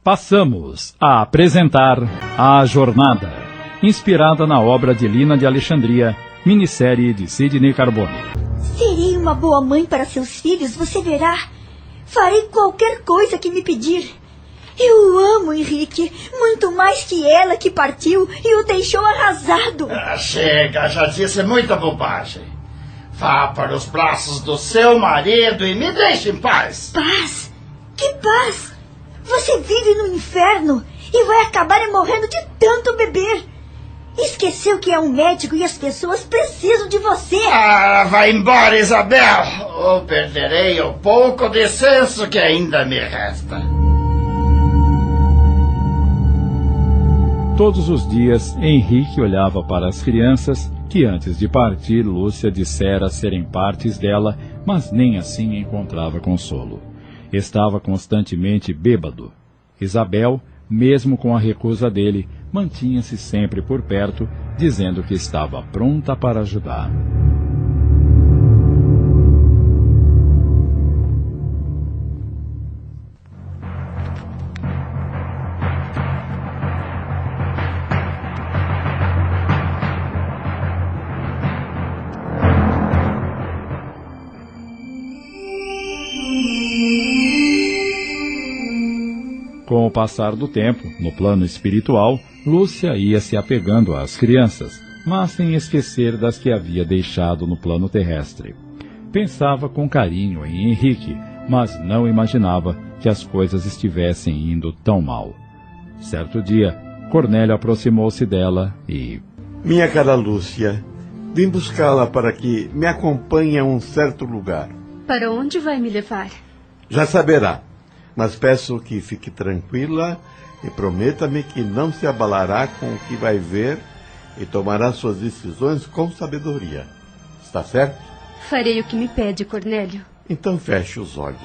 Passamos a apresentar A Jornada, inspirada na obra de Lina de Alexandria, minissérie de Sidney Carbone. Serei uma boa mãe para seus filhos, você verá. Farei qualquer coisa que me pedir. Eu o amo, Henrique, muito mais que ela que partiu e o deixou arrasado. Chega, já disse muita bobagem. Vá para os braços do seu marido e me deixe em paz. Paz? Que paz? Você vive no inferno e vai acabar morrendo de tanto beber. Esqueceu que é um médico e as pessoas precisam de você. Vai embora, Isabel, ou perderei o pouco de senso que ainda me resta. Todos os dias, Henrique olhava para as crianças, que antes de partir, Lúcia dissera serem partes dela, mas nem assim encontrava consolo. Estava constantemente bêbado. Isabel, mesmo com a recusa dele, mantinha-se sempre por perto, dizendo que estava pronta para ajudar. Com o passar do tempo, no plano espiritual, Lúcia ia se apegando às crianças, mas sem esquecer das que havia deixado no plano terrestre. Pensava com carinho em Henrique, mas não imaginava que as coisas estivessem indo tão mal. Certo dia, Cornélio aproximou-se dela e... Minha cara Lúcia, vim buscá-la para que me acompanhe a um certo lugar. Para onde vai me levar? Já saberá. Mas peço que fique tranquila e prometa-me que não se abalará com o que vai ver e tomará suas decisões com sabedoria. Está certo? Farei o que me pede, Cornélio. Então feche os olhos.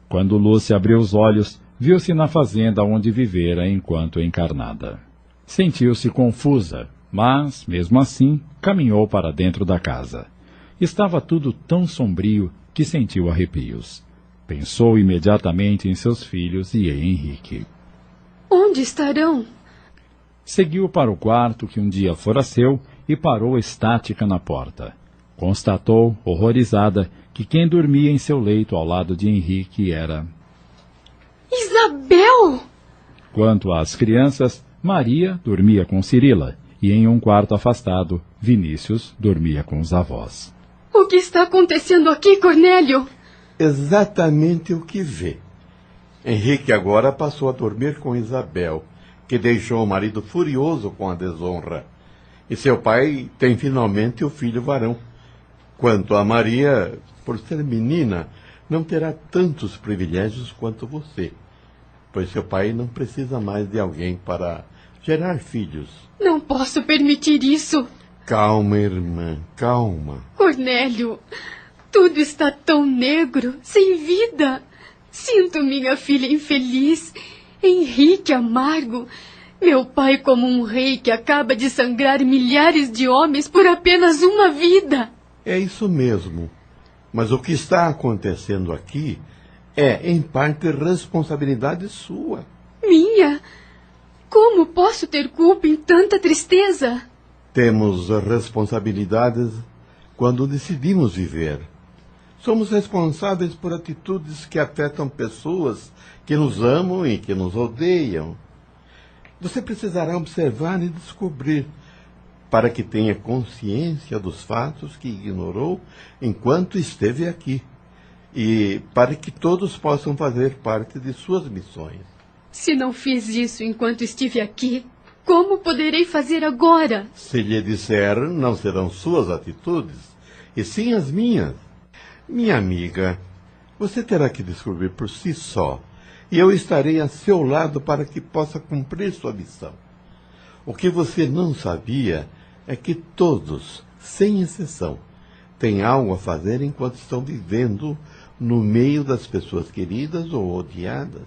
Quando Lúcia abriu os olhos, viu-se na fazenda onde vivera enquanto encarnada. Sentiu-se confusa, mas, mesmo assim, caminhou para dentro da casa. Estava tudo tão sombrio que sentiu arrepios. Pensou imediatamente em seus filhos e em Henrique. Onde estarão? Seguiu para o quarto que um dia fora seu e parou estática na porta. Constatou, horrorizada, que quem dormia em seu leito ao lado de Henrique era... Isabel! Quanto às crianças, Maria dormia com Cirila e em um quarto afastado, Vinícius dormia com os avós. O que está acontecendo aqui, Cornélio? Exatamente o que vê. Henrique agora passou a dormir com Isabel, que deixou o marido furioso com a desonra. E seu pai tem finalmente o filho varão. Quanto a Maria, por ser menina, não terá tantos privilégios quanto você, pois seu pai não precisa mais de alguém para gerar filhos. Não posso permitir isso. Calma, irmã, calma. Cornélio, tudo está tão negro, sem vida. Sinto minha filha infeliz, Henrique amargo, meu pai como um rei que acaba de sangrar milhares de homens por apenas uma vida. É isso mesmo. Mas o que está acontecendo aqui é, em parte, responsabilidade sua. Minha? Como posso ter culpa em tanta tristeza? Temos responsabilidades quando decidimos viver. Somos responsáveis por atitudes que afetam pessoas que nos amam e que nos odeiam. Você precisará observar e descobrir, para que tenha consciência dos fatos que ignorou enquanto esteve aqui, e para que todos possam fazer parte de suas missões. Se não fiz isso enquanto estive aqui, como poderei fazer agora? Se lhe disser, não serão suas atitudes, e sim as minhas. Minha amiga, você terá que descobrir por si só, e eu estarei a seu lado para que possa cumprir sua missão. O que você não sabia é que todos, sem exceção, têm algo a fazer enquanto estão vivendo no meio das pessoas queridas ou odiadas.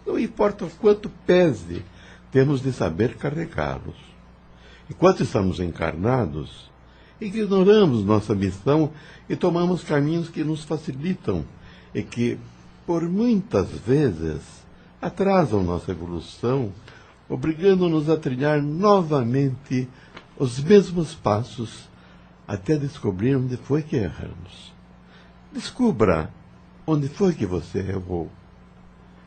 Não importa o quanto pese, temos de saber carregá-los. Enquanto estamos encarnados, ignoramos nossa missão e tomamos caminhos que nos facilitam e que, por muitas vezes, atrasam nossa evolução, obrigando-nos a trilhar novamente os mesmos passos até descobrir onde foi que erramos. Descubra onde foi que você errou.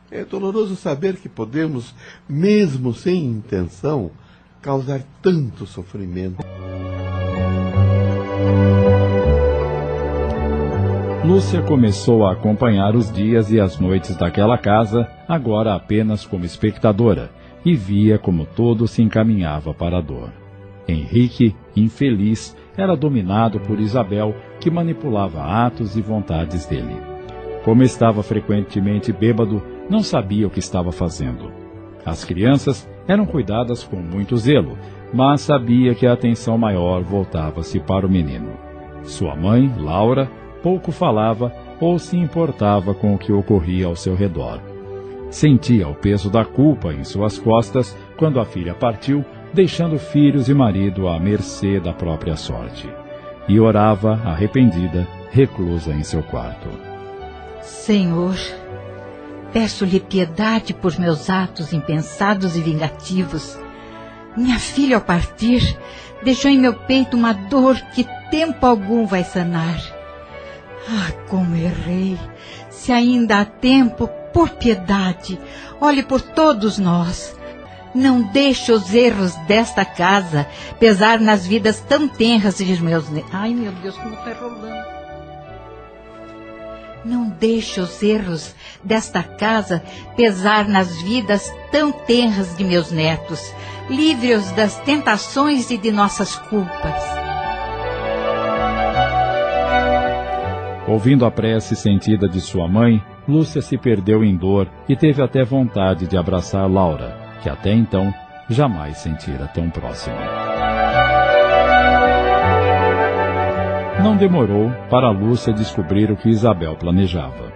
É doloroso saber que podemos, mesmo sem intenção, causar tanto sofrimento. Lúcia começou a acompanhar os dias e as noites daquela casa, agora apenas como espectadora, e via como tudo se encaminhava para a dor. Henrique, infeliz, era dominado por Isabel, que manipulava atos e vontades dele. Como estava frequentemente bêbado, não sabia o que estava fazendo. As crianças eram cuidadas com muito zelo, mas sabia que a atenção maior voltava-se para o menino. Sua mãe, Laura, pouco falava ou se importava com o que ocorria ao seu redor. Sentia o peso da culpa em suas costas quando a filha partiu, deixando filhos e marido à mercê da própria sorte. E orava, arrependida, reclusa em seu quarto. Senhor, peço-lhe piedade por meus atos impensados e vingativos. Minha filha, ao partir, deixou em meu peito uma dor que tempo algum vai sanar. Ah, como errei! Se ainda há tempo, por piedade, olhe por todos nós. Não deixe os erros desta casa pesar nas vidas tão tenras de meus... Ai, meu Deus, como está rolando. Não deixe os erros desta casa pesar nas vidas tão tenras de meus netos. Livre-os das tentações e de nossas culpas. Ouvindo a prece sentida de sua mãe, Lúcia se perdeu em dor e teve até vontade de abraçar Laura, que até então jamais sentira tão próxima. Não demorou para Lúcia descobrir o que Isabel planejava.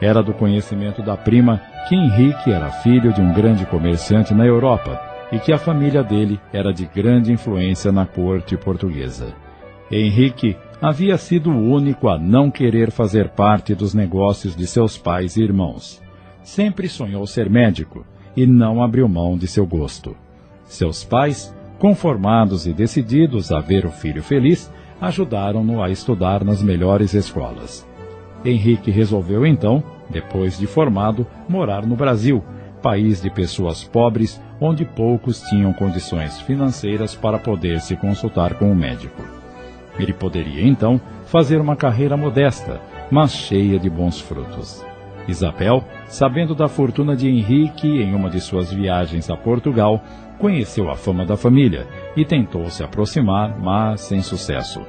Era do conhecimento da prima que Henrique era filho de um grande comerciante na Europa e que a família dele era de grande influência na corte portuguesa. Henrique havia sido o único a não querer fazer parte dos negócios de seus pais e irmãos. Sempre sonhou ser médico e não abriu mão de seu gosto. Seus pais, conformados e decididos a ver o filho feliz, ajudaram-no a estudar nas melhores escolas. Henrique resolveu então, depois de formado, morar no Brasil, país de pessoas pobres, onde poucos tinham condições financeiras para poder se consultar com um médico. Ele poderia, então, fazer uma carreira modesta, mas cheia de bons frutos. Isabel, sabendo da fortuna de Henrique em uma de suas viagens a Portugal, conheceu a fama da família e tentou se aproximar, mas sem sucesso.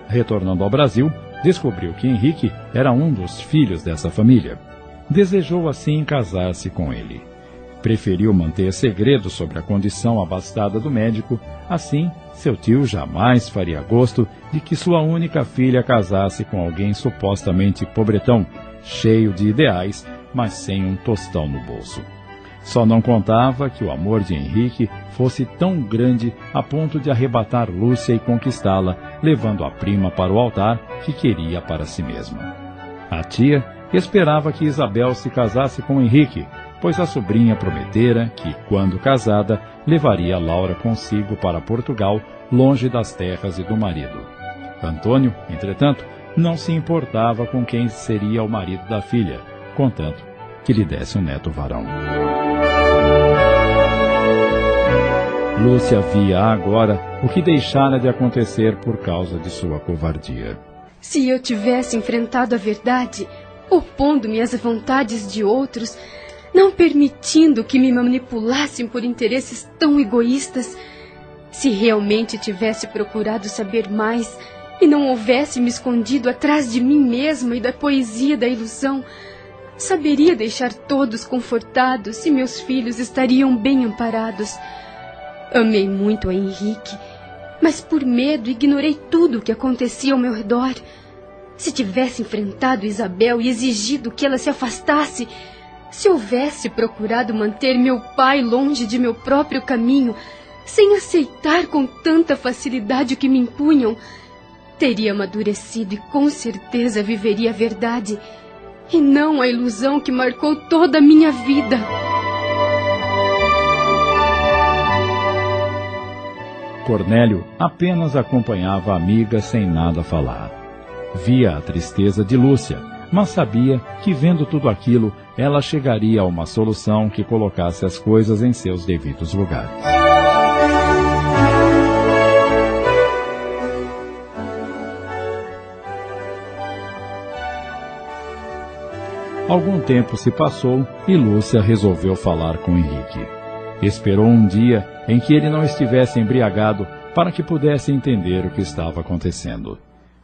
Retornando ao Brasil, descobriu que Henrique era um dos filhos dessa família. Desejou assim casar-se com ele. Preferiu manter segredo sobre a condição abastada do médico, assim seu tio jamais faria gosto de que sua única filha casasse com alguém supostamente pobretão, cheio de ideais, mas sem um tostão no bolso. Só não contava que o amor de Henrique fosse tão grande a ponto de arrebatar Lúcia e conquistá-la, levando a prima para o altar que queria para si mesma. A tia esperava que Isabel se casasse com Henrique, pois a sobrinha prometera que, quando casada, levaria Laura consigo para Portugal, longe das terras e do marido. Antônio, entretanto, não se importava com quem seria o marido da filha, contanto que lhe desse um neto varão. Lúcia via agora o que deixara de acontecer por causa de sua covardia. Se eu tivesse enfrentado a verdade, opondo-me às vontades de outros, não permitindo que me manipulassem por interesses tão egoístas, se realmente tivesse procurado saber mais e não houvesse me escondido atrás de mim mesma e da poesia da ilusão, saberia deixar todos confortados e meus filhos estariam bem amparados. Amei muito a Henrique, mas por medo ignorei tudo o que acontecia ao meu redor. Se tivesse enfrentado Isabel e exigido que ela se afastasse, se houvesse procurado manter meu pai longe de meu próprio caminho, sem aceitar com tanta facilidade o que me impunham, teria amadurecido e com certeza viveria a verdade, e não a ilusão que marcou toda a minha vida. Cornélio apenas acompanhava a amiga sem nada falar. Via a tristeza de Lúcia, mas sabia que, vendo tudo aquilo, ela chegaria a uma solução que colocasse as coisas em seus devidos lugares. Algum tempo se passou e Lúcia resolveu falar com Henrique. Esperou um dia em que ele não estivesse embriagado para que pudesse entender o que estava acontecendo.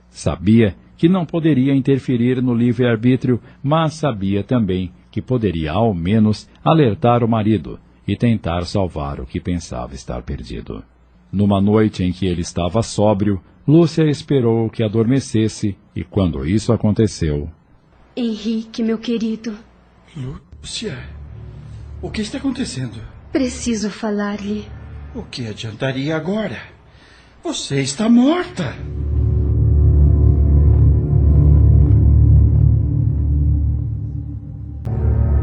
Sabia que não poderia interferir no livre-arbítrio, mas sabia também que poderia, ao menos, alertar o marido e tentar salvar o que pensava estar perdido. Numa noite em que ele estava sóbrio, Lúcia esperou que adormecesse e, quando isso aconteceu... Henrique, meu querido. Lúcia, o que está acontecendo? Preciso falar-lhe. O que adiantaria agora? Você está morta.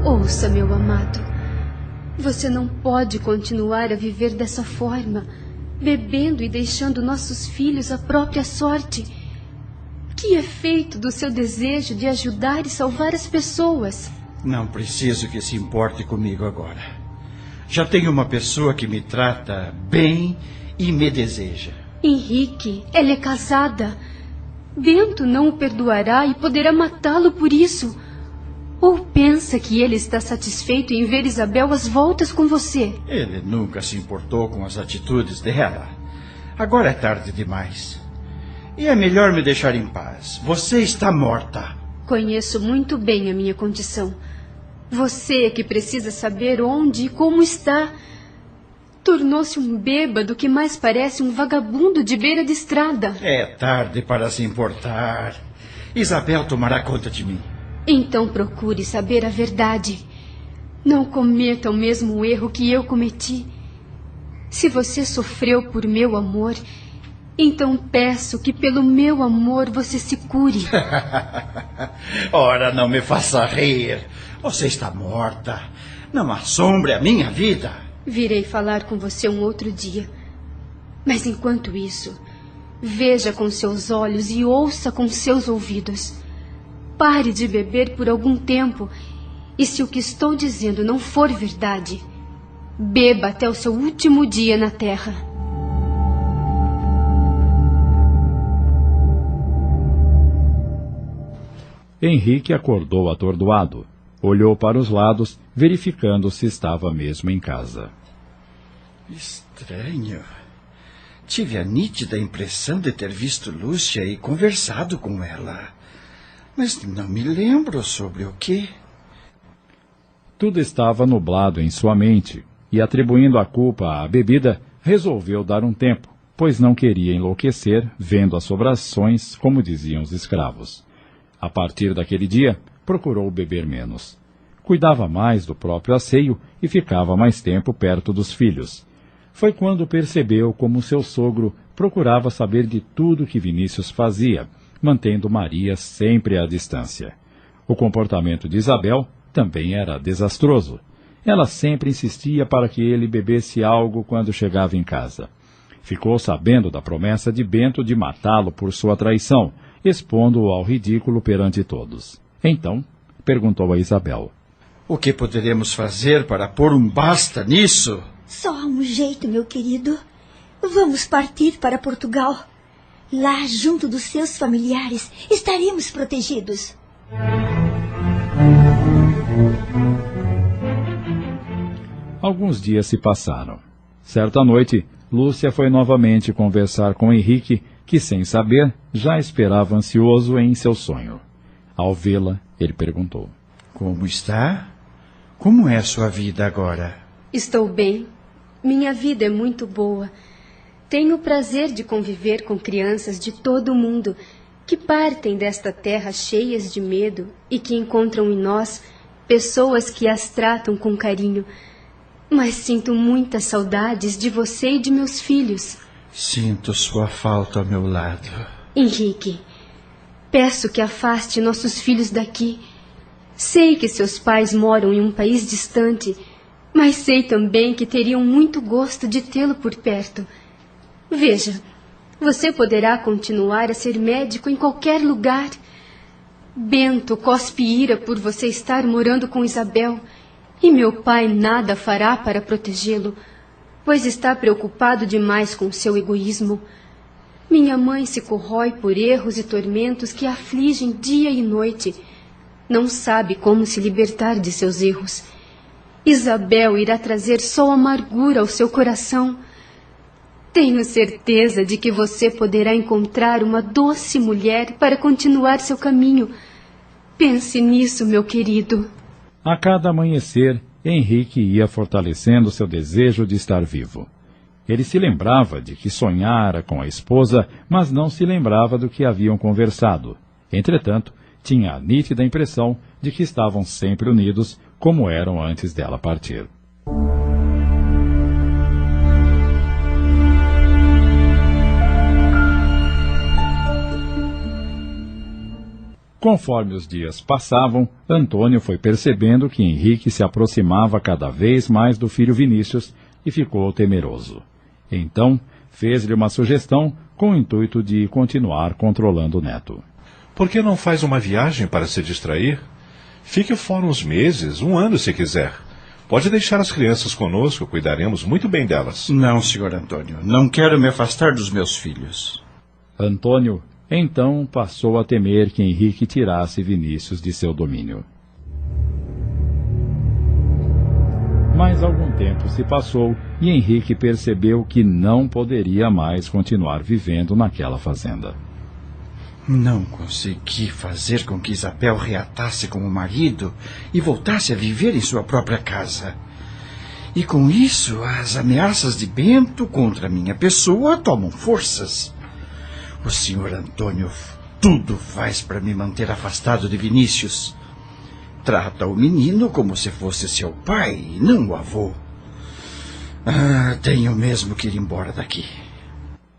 Ouça, meu amado. Você não pode continuar a viver dessa forma, bebendo e deixando nossos filhos à própria sorte. Que é feito do seu desejo de ajudar e salvar as pessoas? Não preciso que se importe comigo agora. Já tenho uma pessoa que me trata bem e me deseja. Henrique, ela é casada. Bento não o perdoará e poderá matá-lo por isso. Ou pensa que ele está satisfeito em ver Isabel às voltas com você? Ele nunca se importou com as atitudes dela. Agora é tarde demais. E é melhor me deixar em paz. Você está morta. Conheço muito bem a minha condição. Você é que precisa saber onde e como está. Tornou-se um bêbado que mais parece um vagabundo de beira de estrada. É tarde para se importar. Isabel tomará conta de mim. Então procure saber a verdade. Não cometa o mesmo erro que eu cometi. Se você sofreu por meu amor, então peço que pelo meu amor você se cure. Ora, não me faça rir. Você está morta. Não assombre a minha vida. Virei falar com você um outro dia. Mas enquanto isso, veja com seus olhos e ouça com seus ouvidos. Pare de beber por algum tempo. E se o que estou dizendo não for verdade, beba até o seu último dia na terra. Henrique acordou atordoado. Olhou para os lados, verificando se estava mesmo em casa. Estranho. Tive a nítida impressão de ter visto Lúcia e conversado com ela. Mas não me lembro sobre o quê. Tudo estava nublado em sua mente, e atribuindo a culpa à bebida, resolveu dar um tempo, pois não queria enlouquecer vendo as sobrações, como diziam os escravos. A partir daquele dia, procurou beber menos. Cuidava mais do próprio asseio e ficava mais tempo perto dos filhos. Foi quando percebeu como seu sogro procurava saber de tudo que Vinícius fazia, mantendo Maria sempre à distância. O comportamento de Isabel também era desastroso. Ela sempre insistia para que ele bebesse algo quando chegava em casa. Ficou sabendo da promessa de Bento de matá-lo por sua traição, expondo-o ao ridículo perante todos. Então, perguntou a Isabel. O que poderemos fazer para pôr um basta nisso? Só há um jeito, meu querido. Vamos partir para Portugal. Lá, junto dos seus familiares, estaremos protegidos. Alguns dias se passaram. Certa noite, Lúcia foi novamente conversar com Henrique, que, sem saber, já esperava ansioso em seu sonho. Ao vê-la, ele perguntou. Como está? Como é sua vida agora? Estou bem. Minha vida é muito boa. Tenho o prazer de conviver com crianças de todo o mundo que partem desta terra cheias de medo e que encontram em nós pessoas que as tratam com carinho. Mas sinto muitas saudades de você e de meus filhos. Sinto sua falta ao meu lado. Henrique, peço que afaste nossos filhos daqui. Sei que seus pais moram em um país distante, mas sei também que teriam muito gosto de tê-lo por perto. Veja, você poderá continuar a ser médico em qualquer lugar. Bento cospe ira por você estar morando com Isabel, e meu pai nada fará para protegê-lo, pois está preocupado demais com seu egoísmo. Minha mãe se corrói por erros e tormentos que a afligem dia e noite. Não sabe como se libertar de seus erros. Isabel irá trazer só amargura ao seu coração. Tenho certeza de que você poderá encontrar uma doce mulher para continuar seu caminho. Pense nisso, meu querido. A cada amanhecer, Henrique ia fortalecendo seu desejo de estar vivo. Ele se lembrava de que sonhara com a esposa, mas não se lembrava do que haviam conversado. Entretanto, tinha a nítida impressão de que estavam sempre unidos, como eram antes dela partir. Conforme os dias passavam, Antônio foi percebendo que Henrique se aproximava cada vez mais do filho Vinícius e ficou temeroso. Então, fez-lhe uma sugestão com o intuito de continuar controlando o neto. Por que não faz uma viagem para se distrair? Fique fora uns meses, 1 ano se quiser. Pode deixar as crianças conosco, cuidaremos muito bem delas. Não, senhor Antônio, não quero me afastar dos meus filhos. Antônio então passou a temer que Henrique tirasse Vinícius de seu domínio. Mas algum tempo se passou e Henrique percebeu que não poderia mais continuar vivendo naquela fazenda. Não consegui fazer com que Isabel reatasse como marido e voltasse a viver em sua própria casa. E com isso, as ameaças de Bento contra minha pessoa tomam forças. O senhor Antônio tudo faz para me manter afastado de Vinícius. Trata o menino como se fosse seu pai, e não o avô. Tenho mesmo que ir embora daqui.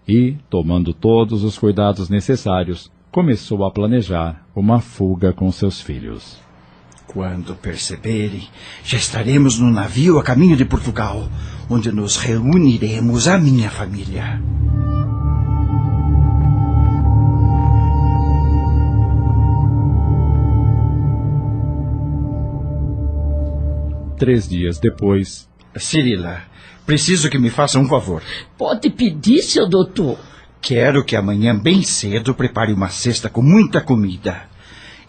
E, tomando todos os cuidados necessários, começou a planejar uma fuga com seus filhos. Quando perceberem, já estaremos no navio a caminho de Portugal, onde nos reuniremos a minha família. 3 dias depois... Cirila, preciso que me faça um favor. Pode pedir, seu doutor. Quero que amanhã bem cedo prepare uma cesta com muita comida.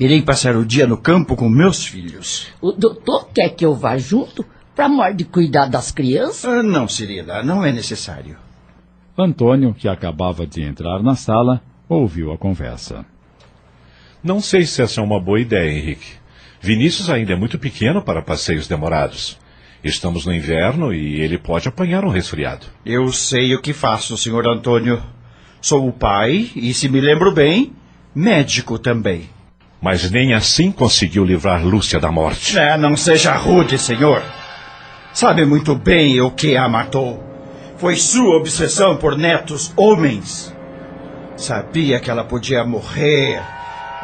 Irei passar o dia no campo com meus filhos. O doutor quer que eu vá junto para mais de cuidar das crianças? Não, Cirila, não é necessário. Antônio, que acabava de entrar na sala, ouviu a conversa. Não sei se essa é uma boa ideia, Henrique. Vinícius ainda é muito pequeno para passeios demorados. Estamos no inverno e ele pode apanhar um resfriado. Eu sei o que faço, senhor Antônio. Sou o pai e, se me lembro bem, médico também. Mas nem assim conseguiu livrar Lúcia da morte. Não seja rude, senhor. Sabe muito bem o que a matou. Foi sua obsessão por netos homens. Sabia que ela podia morrer.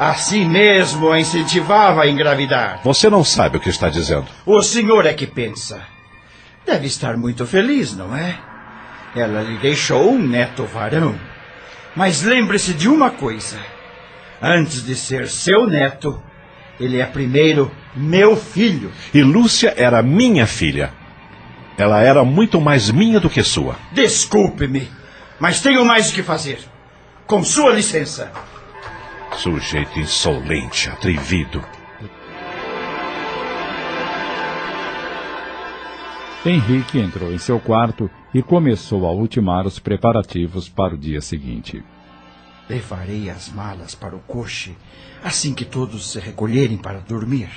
Assim mesmo a incentivava a engravidar. Você não sabe o que está dizendo. O senhor é que pensa. Deve estar muito feliz, não é? Ela lhe deixou um neto varão. Mas lembre-se de uma coisa. Antes de ser seu neto, ele é primeiro meu filho. E Lúcia era minha filha. Ela era muito mais minha do que sua. Desculpe-me, mas tenho mais o que fazer. Com sua licença. Sujeito insolente, atrevido. Henrique entrou em seu quarto e começou a ultimar os preparativos para o dia seguinte. Levarei as malas para o coche assim que todos se recolherem para dormir.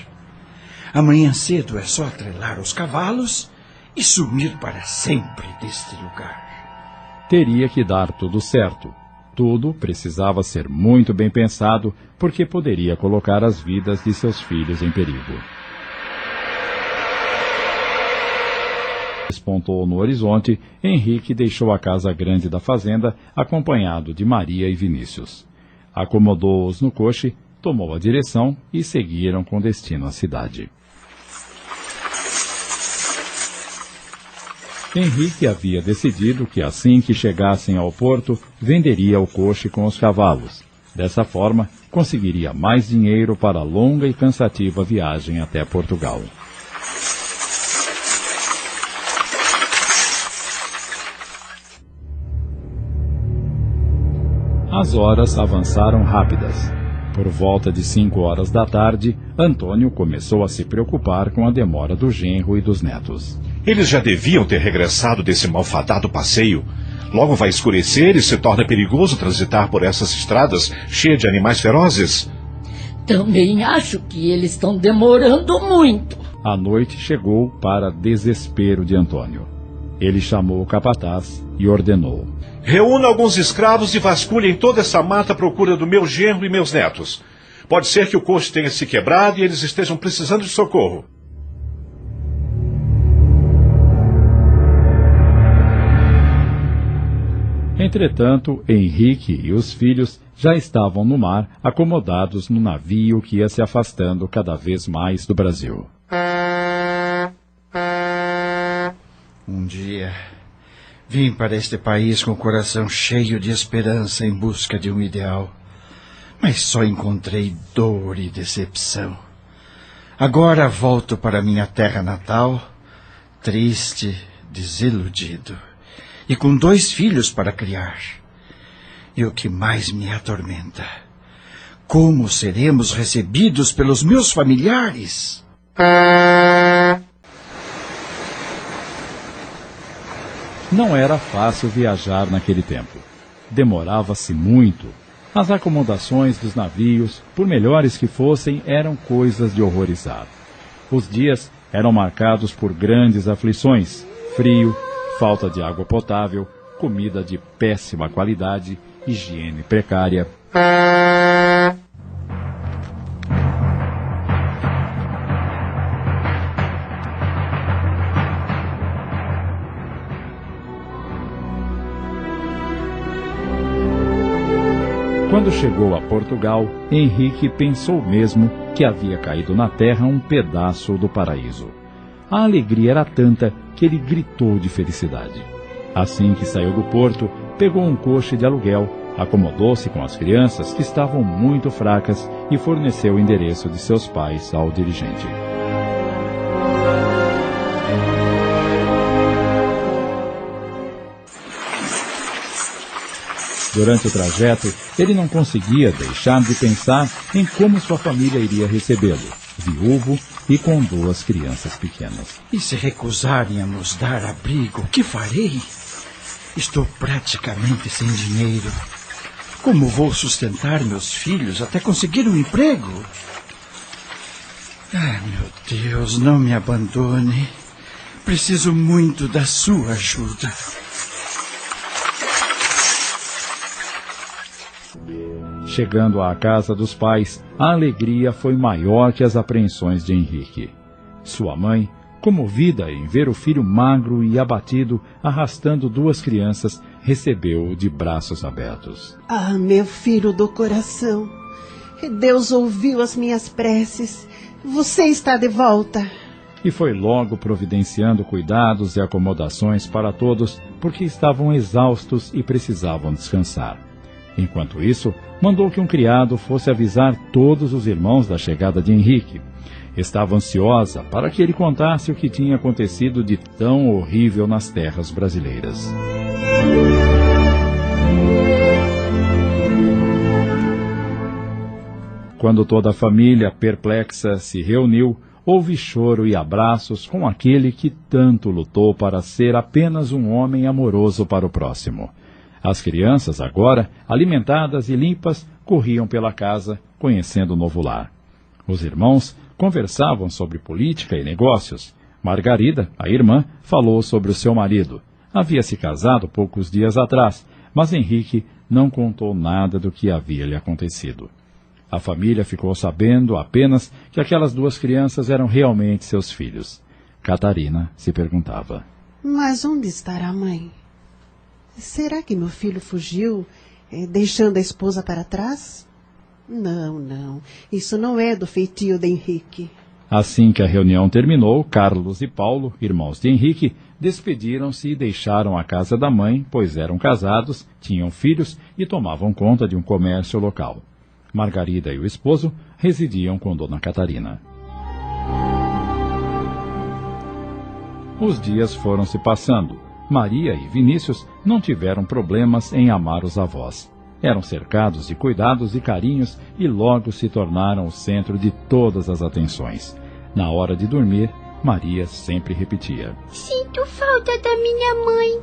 Amanhã cedo é só atrelar os cavalos e sumir para sempre deste lugar. Teria que dar tudo certo. Tudo precisava ser muito bem pensado, porque poderia colocar as vidas de seus filhos em perigo. despontou no horizonte, Henrique deixou a casa grande da fazenda, acompanhado de Maria e Vinícius. Acomodou-os no coche, tomou a direção e seguiram com destino à cidade. Henrique havia decidido que assim que chegassem ao porto, venderia o coche com os cavalos. Dessa forma, conseguiria mais dinheiro para a longa e cansativa viagem até Portugal. As horas avançaram rápidas. Por volta de 5 horas da tarde, Antônio começou a se preocupar com a demora do genro e dos netos. Eles já deviam ter regressado desse malfadado passeio. Logo vai escurecer e se torna perigoso transitar por essas estradas cheias de animais ferozes. Também acho que eles estão demorando muito. A noite chegou para desespero de Antônio. Ele chamou o capataz e ordenou: reúna alguns escravos e vasculhem toda essa mata à procura do meu genro e meus netos. Pode ser que o coche tenha se quebrado e eles estejam precisando de socorro. Entretanto, Henrique e os filhos já estavam no mar, acomodados no navio que ia se afastando cada vez mais do Brasil. Um dia, vim para este país com o coração cheio de esperança em busca de um ideal. Mas só encontrei dor e decepção. Agora volto para minha terra natal, triste, desiludido, e com 2 filhos para criar. E o que mais me atormenta: como seremos recebidos pelos meus familiares? Não era fácil viajar naquele tempo. Demorava-se muito. As acomodações dos navios, por melhores que fossem, eram coisas de horrorizar. Os dias eram marcados por grandes aflições: frio, falta de água potável, comida de péssima qualidade, higiene precária. Quando chegou a Portugal, Henrique pensou mesmo que havia caído na terra um pedaço do paraíso. A alegria era tanta que ele gritou de felicidade. Assim que saiu do porto, pegou um coche de aluguel, acomodou-se com as crianças, que estavam muito fracas, e forneceu o endereço de seus pais ao dirigente. Durante o trajeto, ele não conseguia deixar de pensar em como sua família iria recebê-lo, viúvo e com 2 crianças pequenas. E se recusarem a nos dar abrigo, o que farei? Estou praticamente sem dinheiro. Como vou sustentar meus filhos até conseguir um emprego? Ah, meu Deus, não me abandone. Preciso muito da sua ajuda. Chegando à casa dos pais, a alegria foi maior que as apreensões de Henrique. Sua mãe, comovida em ver o filho magro e abatido, arrastando 2 crianças, recebeu-o de braços abertos. Ah, meu filho do coração, Deus ouviu as minhas preces. Você está de volta. E foi logo providenciando cuidados e acomodações para todos, porque estavam exaustos e precisavam descansar. Enquanto isso, mandou que um criado fosse avisar todos os irmãos da chegada de Henrique. Estava ansiosa para que ele contasse o que tinha acontecido de tão horrível nas terras brasileiras. Quando toda a família, perplexa, se reuniu, houve choro e abraços com aquele que tanto lutou para ser apenas um homem amoroso para o próximo. As crianças, agora, alimentadas e limpas, corriam pela casa, conhecendo o novo lar. Os irmãos conversavam sobre política e negócios. Margarida, a irmã, falou sobre o seu marido. Havia se casado poucos dias atrás, mas Henrique não contou nada do que havia lhe acontecido. A família ficou sabendo apenas que aquelas 2 crianças eram realmente seus filhos. Catarina se perguntava: Mas onde estará a mãe? Será que meu filho fugiu, deixando a esposa para trás? Não. Isso não é do feitio de Henrique. Assim que a reunião terminou, Carlos e Paulo, irmãos de Henrique, despediram-se e deixaram a casa da mãe, pois eram casados, tinham filhos e tomavam conta de um comércio local. Margarida e o esposo residiam com Dona Catarina. Os dias foram se passando. Maria e Vinícius não tiveram problemas em amar os avós. Eram cercados de cuidados e carinhos e logo se tornaram o centro de todas as atenções. Na hora de dormir, Maria sempre repetia: Sinto falta da minha mãe.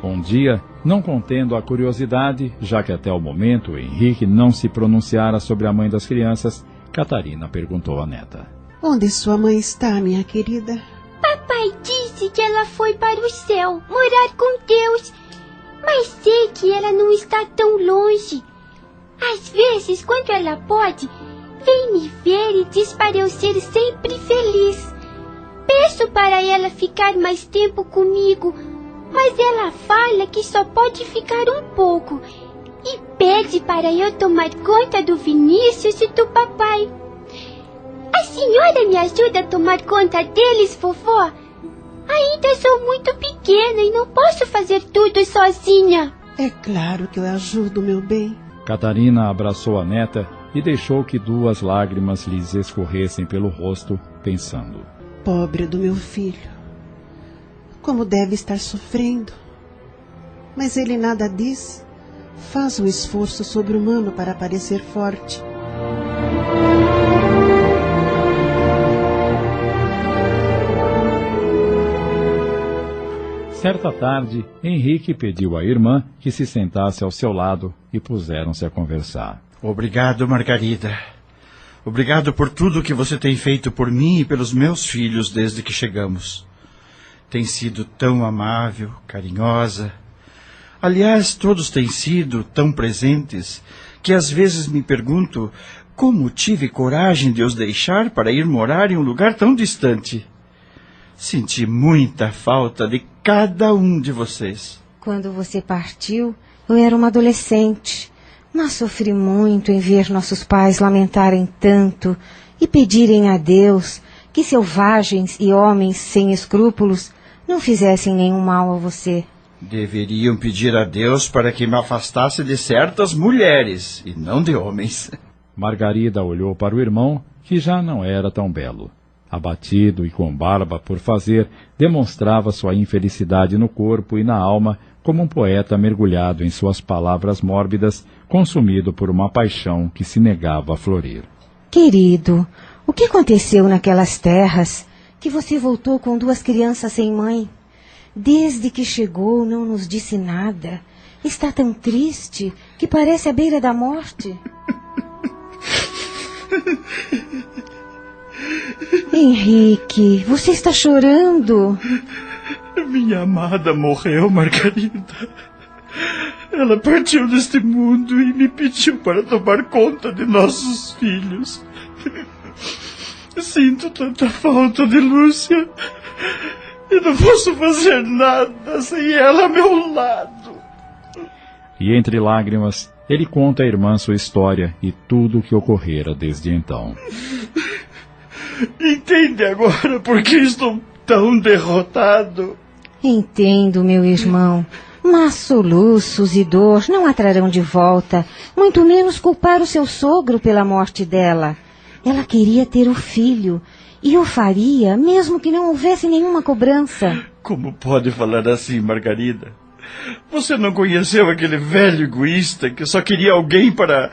Um dia, não contendo a curiosidade, já que até o momento Henrique não se pronunciara sobre a mãe das crianças, Catarina perguntou à neta: Onde sua mãe está, minha querida? Papai disse que ela foi para o céu, morar com Deus. Mas sei que ela não está tão longe. Às vezes, quando ela pode, vem me ver e diz para eu ser sempre feliz. Peço para ela ficar mais tempo comigo, mas ela fala que só pode ficar um pouco e pede para eu tomar conta do Vinícius e do papai. A senhora me ajuda a tomar conta deles, vovó? Ainda sou muito pequena e não posso fazer tudo sozinha. É claro que eu ajudo, meu bem. Catarina abraçou a neta e deixou que 2 lágrimas lhes escorressem pelo rosto, pensando: Pobre do meu filho. Como deve estar sofrendo. Mas ele nada diz. Faz um esforço sobre-humano para parecer forte. Certa tarde, Henrique pediu à irmã que se sentasse ao seu lado e puseram-se a conversar. Obrigado, Margarida. Obrigado por tudo que você tem feito por mim e pelos meus filhos desde que chegamos. Tem sido tão amável, carinhosa. Aliás, todos têm sido tão presentes que às vezes me pergunto como tive coragem de os deixar para ir morar em um lugar tão distante. Senti muita falta de cada um de vocês. Quando você partiu, eu era uma adolescente, mas sofri muito em ver nossos pais lamentarem tanto e pedirem a Deus que selvagens e homens sem escrúpulos não fizessem nenhum mal a você. Deveriam pedir a Deus para que me afastasse de certas mulheres e não de homens. Margarida olhou para o irmão, que já não era tão belo. Abatido e com barba por fazer, demonstrava sua infelicidade no corpo e na alma, como um poeta mergulhado em suas palavras mórbidas, consumido por uma paixão que se negava a florir. Querido, o que aconteceu naquelas terras que você voltou com 2 crianças sem mãe? Desde que chegou não nos disse nada. Está tão triste que parece à beira da morte. Henrique, você está chorando? Minha amada morreu, Margarida. Ela partiu deste mundo e me pediu para tomar conta de nossos filhos. Sinto tanta falta de Lúcia e não posso fazer nada sem ela ao meu lado. E entre lágrimas, ele conta à irmã sua história e tudo o que ocorrera desde então. Entende agora por que estou tão derrotado? Entendo, meu irmão. Mas soluços e dor não a trarão de volta, muito menos culpar o seu sogro pela morte dela. Ela queria ter o filho, e o faria mesmo que não houvesse nenhuma cobrança. Como pode falar assim, Margarida? Você não conheceu aquele velho egoísta que só queria alguém para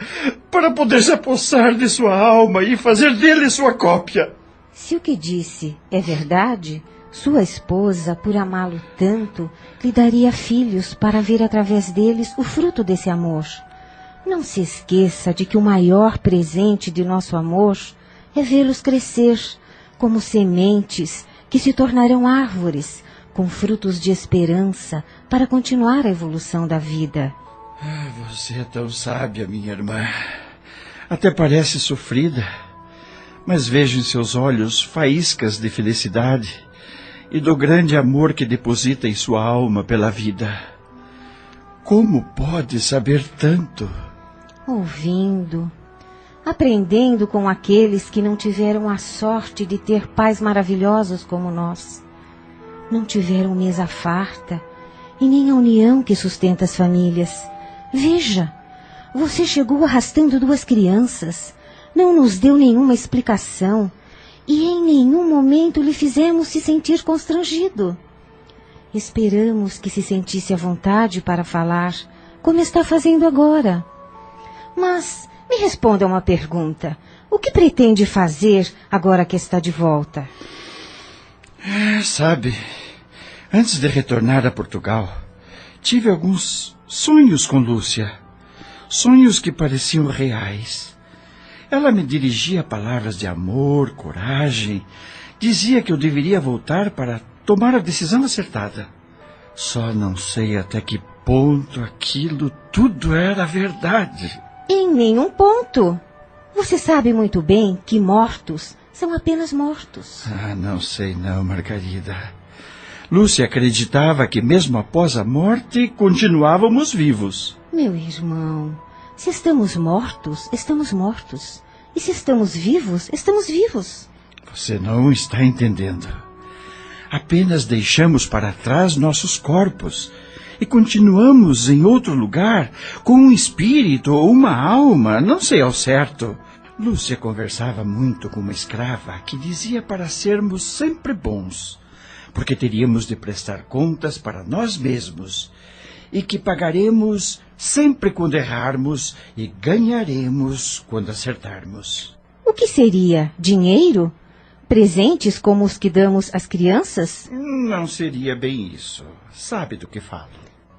poder se apossar de sua alma e fazer dele sua cópia? Se o que disse é verdade, sua esposa, por amá-lo tanto, lhe daria filhos para ver através deles o fruto desse amor. Não se esqueça de que o maior presente de nosso amor é vê-los crescer como sementes que se tornarão árvores, com frutos de esperança para continuar a evolução da vida. Você é tão sábia, minha irmã. Até parece sofrida, mas vejo em seus olhos faíscas de felicidade e do grande amor que deposita em sua alma pela vida. Como pode saber tanto? Ouvindo, aprendendo com aqueles que não tiveram a sorte de ter pais maravilhosos como nós. Não tiveram mesa farta e nem a união que sustenta as famílias. Veja, você chegou arrastando 2 crianças, não nos deu nenhuma explicação e em nenhum momento lhe fizemos se sentir constrangido. Esperamos que se sentisse à vontade para falar, como está fazendo agora. Mas me responda uma pergunta. O que pretende fazer agora que está de volta? Sabe, antes de retornar a Portugal, tive alguns sonhos com Lúcia. Sonhos que pareciam reais. Ela me dirigia palavras de amor, coragem. Dizia que eu deveria voltar para tomar a decisão acertada. Só não sei até que ponto aquilo tudo era verdade. Em nenhum ponto. Você sabe muito bem que mortos são apenas mortos. Não sei não, Margarida. Lúcia acreditava que mesmo após a morte continuávamos vivos. Meu irmão, se estamos mortos, estamos mortos. E se estamos vivos, estamos vivos. Você não está entendendo. Apenas deixamos para trás nossos corpos e continuamos em outro lugar com um espírito ou uma alma, não sei ao certo. Lúcia conversava muito com uma escrava que dizia para sermos sempre bons, porque teríamos de prestar contas para nós mesmos e que pagaremos sempre quando errarmos e ganharemos quando acertarmos. O que seria? Dinheiro? Presentes como os que damos às crianças? Não seria bem isso. Sabe do que falo.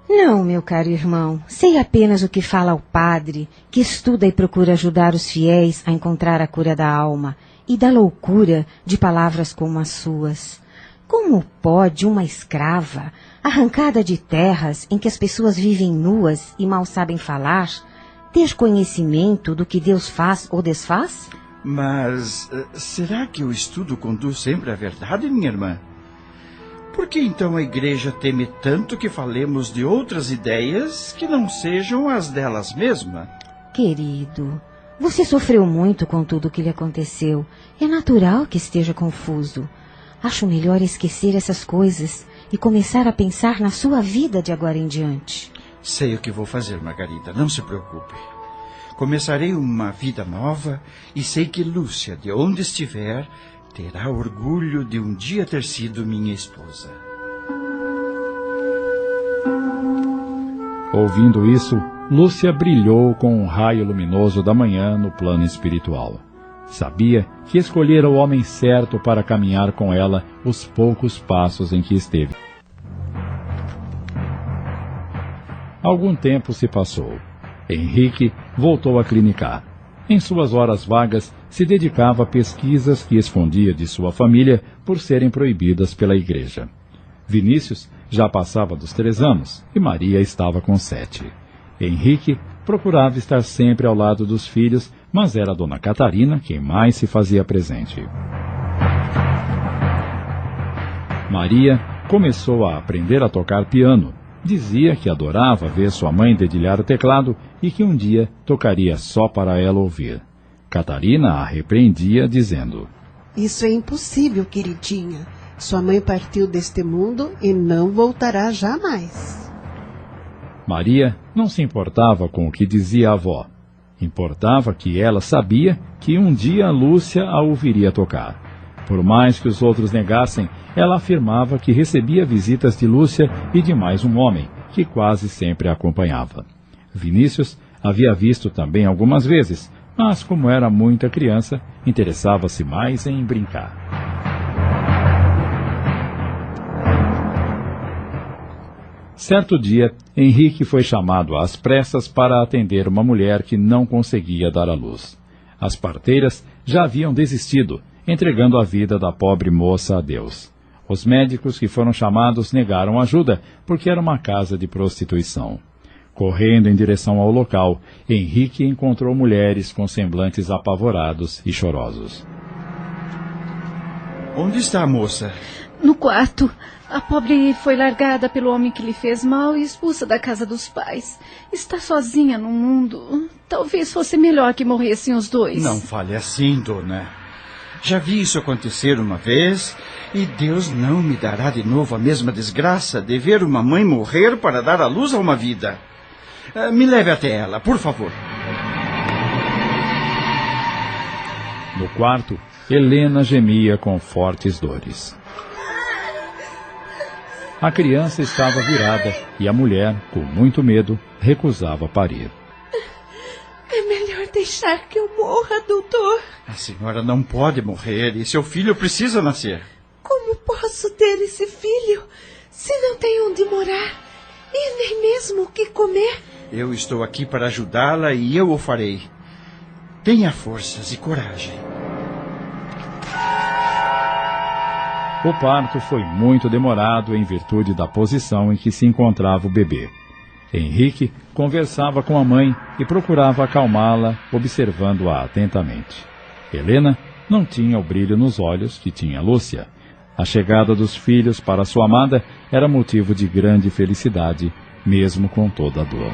Não, meu caro irmão. Sei apenas o que fala o padre, que estuda e procura ajudar os fiéis a encontrar a cura da alma e da loucura de palavras como as suas. Como pode uma escrava, arrancada de terras em que as pessoas vivem nuas e mal sabem falar, ter conhecimento do que Deus faz ou desfaz? Mas será que o estudo conduz sempre à verdade, minha irmã? Por que então a igreja teme tanto que falemos de outras ideias que não sejam as delas mesma? Querido, você sofreu muito com tudo o que lhe aconteceu. É natural que esteja confuso. Acho melhor esquecer essas coisas e começar a pensar na sua vida de agora em diante. Sei o que vou fazer, Margarida, não se preocupe. Começarei uma vida nova e sei que Lúcia, de onde estiver, terá orgulho de um dia ter sido minha esposa. Ouvindo isso, Lúcia brilhou com um raio luminoso da manhã no plano espiritual. Sabia que escolhera o homem certo para caminhar com ela os poucos passos em que esteve. Algum tempo se passou. Henrique voltou a clinicar. Em suas horas vagas, se dedicava a pesquisas que escondia de sua família por serem proibidas pela igreja. Vinícius já passava dos 3 anos e Maria estava com 7. Henrique procurava estar sempre ao lado dos filhos, mas era a dona Catarina quem mais se fazia presente. Maria começou a aprender a tocar piano. Dizia que adorava ver sua mãe dedilhar o teclado e que um dia tocaria só para ela ouvir. Catarina a repreendia, dizendo: Isso é impossível, queridinha. Sua mãe partiu deste mundo e não voltará jamais. Maria não se importava com o que dizia a avó. Importava que ela sabia que um dia a Lúcia a ouviria tocar. Por mais que os outros negassem, ela afirmava que recebia visitas de Lúcia e de mais um homem, que quase sempre a acompanhava. Vinícius havia visto também algumas vezes, mas como era muita criança, interessava-se mais em brincar. Certo dia, Henrique foi chamado às pressas para atender uma mulher que não conseguia dar à luz. As parteiras já haviam desistido, entregando a vida da pobre moça a Deus. Os médicos que foram chamados negaram ajuda, porque era uma casa de prostituição. Correndo em direção ao local, Henrique encontrou mulheres com semblantes apavorados e chorosos. Onde está a moça? No quarto. A pobre foi largada pelo homem que lhe fez mal e expulsa da casa dos pais. Está sozinha no mundo. Talvez fosse melhor que morressem os dois. Não fale assim, dona. Já vi isso acontecer uma vez e Deus não me dará de novo a mesma desgraça de ver uma mãe morrer para dar à luz a uma vida. Me leve até ela, por favor. No quarto, Helena gemia com fortes dores. A criança estava virada e a mulher, com muito medo, recusava parir. É melhor deixar que eu morra, doutor. A senhora não pode morrer e seu filho precisa nascer. Como posso ter esse filho se não tenho onde morar e nem mesmo o que comer? Eu estou aqui para ajudá-la e eu o farei. Tenha forças e coragem. O parto foi muito demorado em virtude da posição em que se encontrava o bebê. Henrique conversava com a mãe e procurava acalmá-la, observando-a atentamente. Helena não tinha o brilho nos olhos que tinha Lúcia. A chegada dos filhos para sua amada era motivo de grande felicidade, mesmo com toda a dor.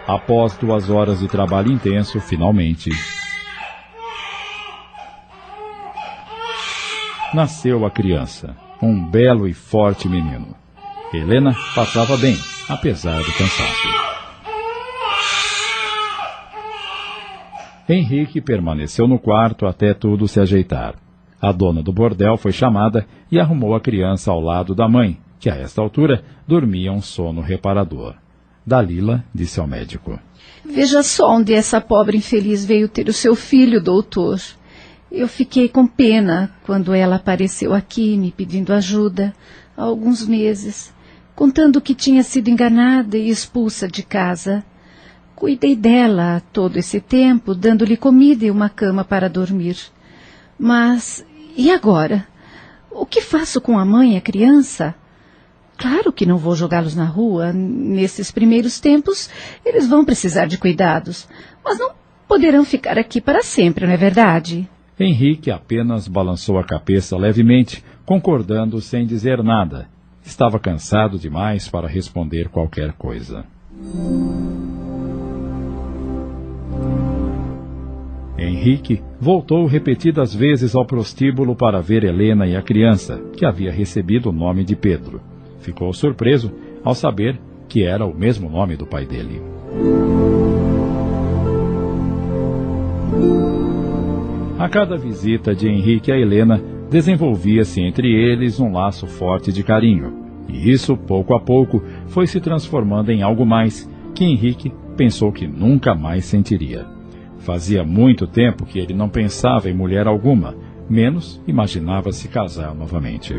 Após 2 horas de trabalho intenso, finalmente nasceu a criança, um belo e forte menino. Helena passava bem, apesar do cansaço. Henrique permaneceu no quarto até tudo se ajeitar. A dona do bordel foi chamada e arrumou a criança ao lado da mãe, que a esta altura dormia um sono reparador. Dalila disse ao médico: Veja só onde essa pobre infeliz veio ter o seu filho, doutor. Eu fiquei com pena quando ela apareceu aqui me pedindo ajuda, há alguns meses, contando que tinha sido enganada e expulsa de casa. Cuidei dela todo esse tempo, dando-lhe comida e uma cama para dormir. Mas, e agora? O que faço com a mãe e a criança? Claro que não vou jogá-los na rua. Nesses primeiros tempos, eles vão precisar de cuidados. Mas não poderão ficar aqui para sempre, não é verdade? Henrique apenas balançou a cabeça levemente, concordando sem dizer nada. Estava cansado demais para responder qualquer coisa. Henrique voltou repetidas vezes ao prostíbulo para ver Helena e a criança, que havia recebido o nome de Pedro. Ficou surpreso ao saber que era o mesmo nome do pai dele. A cada visita de Henrique a Helena, desenvolvia-se entre eles um laço forte de carinho. E isso, pouco a pouco, foi se transformando em algo mais que Henrique pensou que nunca mais sentiria. Fazia muito tempo que ele não pensava em mulher alguma, menos imaginava se casar novamente.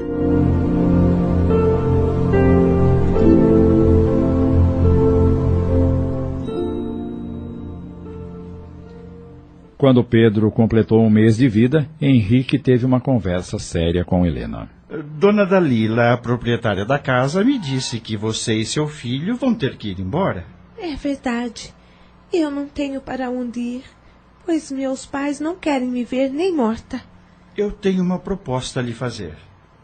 Quando Pedro completou 1 mês de vida, Henrique teve uma conversa séria com Helena. Dona Dalila, a proprietária da casa, me disse que você e seu filho vão ter que ir embora. É verdade. Eu não tenho para onde ir, pois meus pais não querem me ver nem morta. Eu tenho uma proposta a lhe fazer.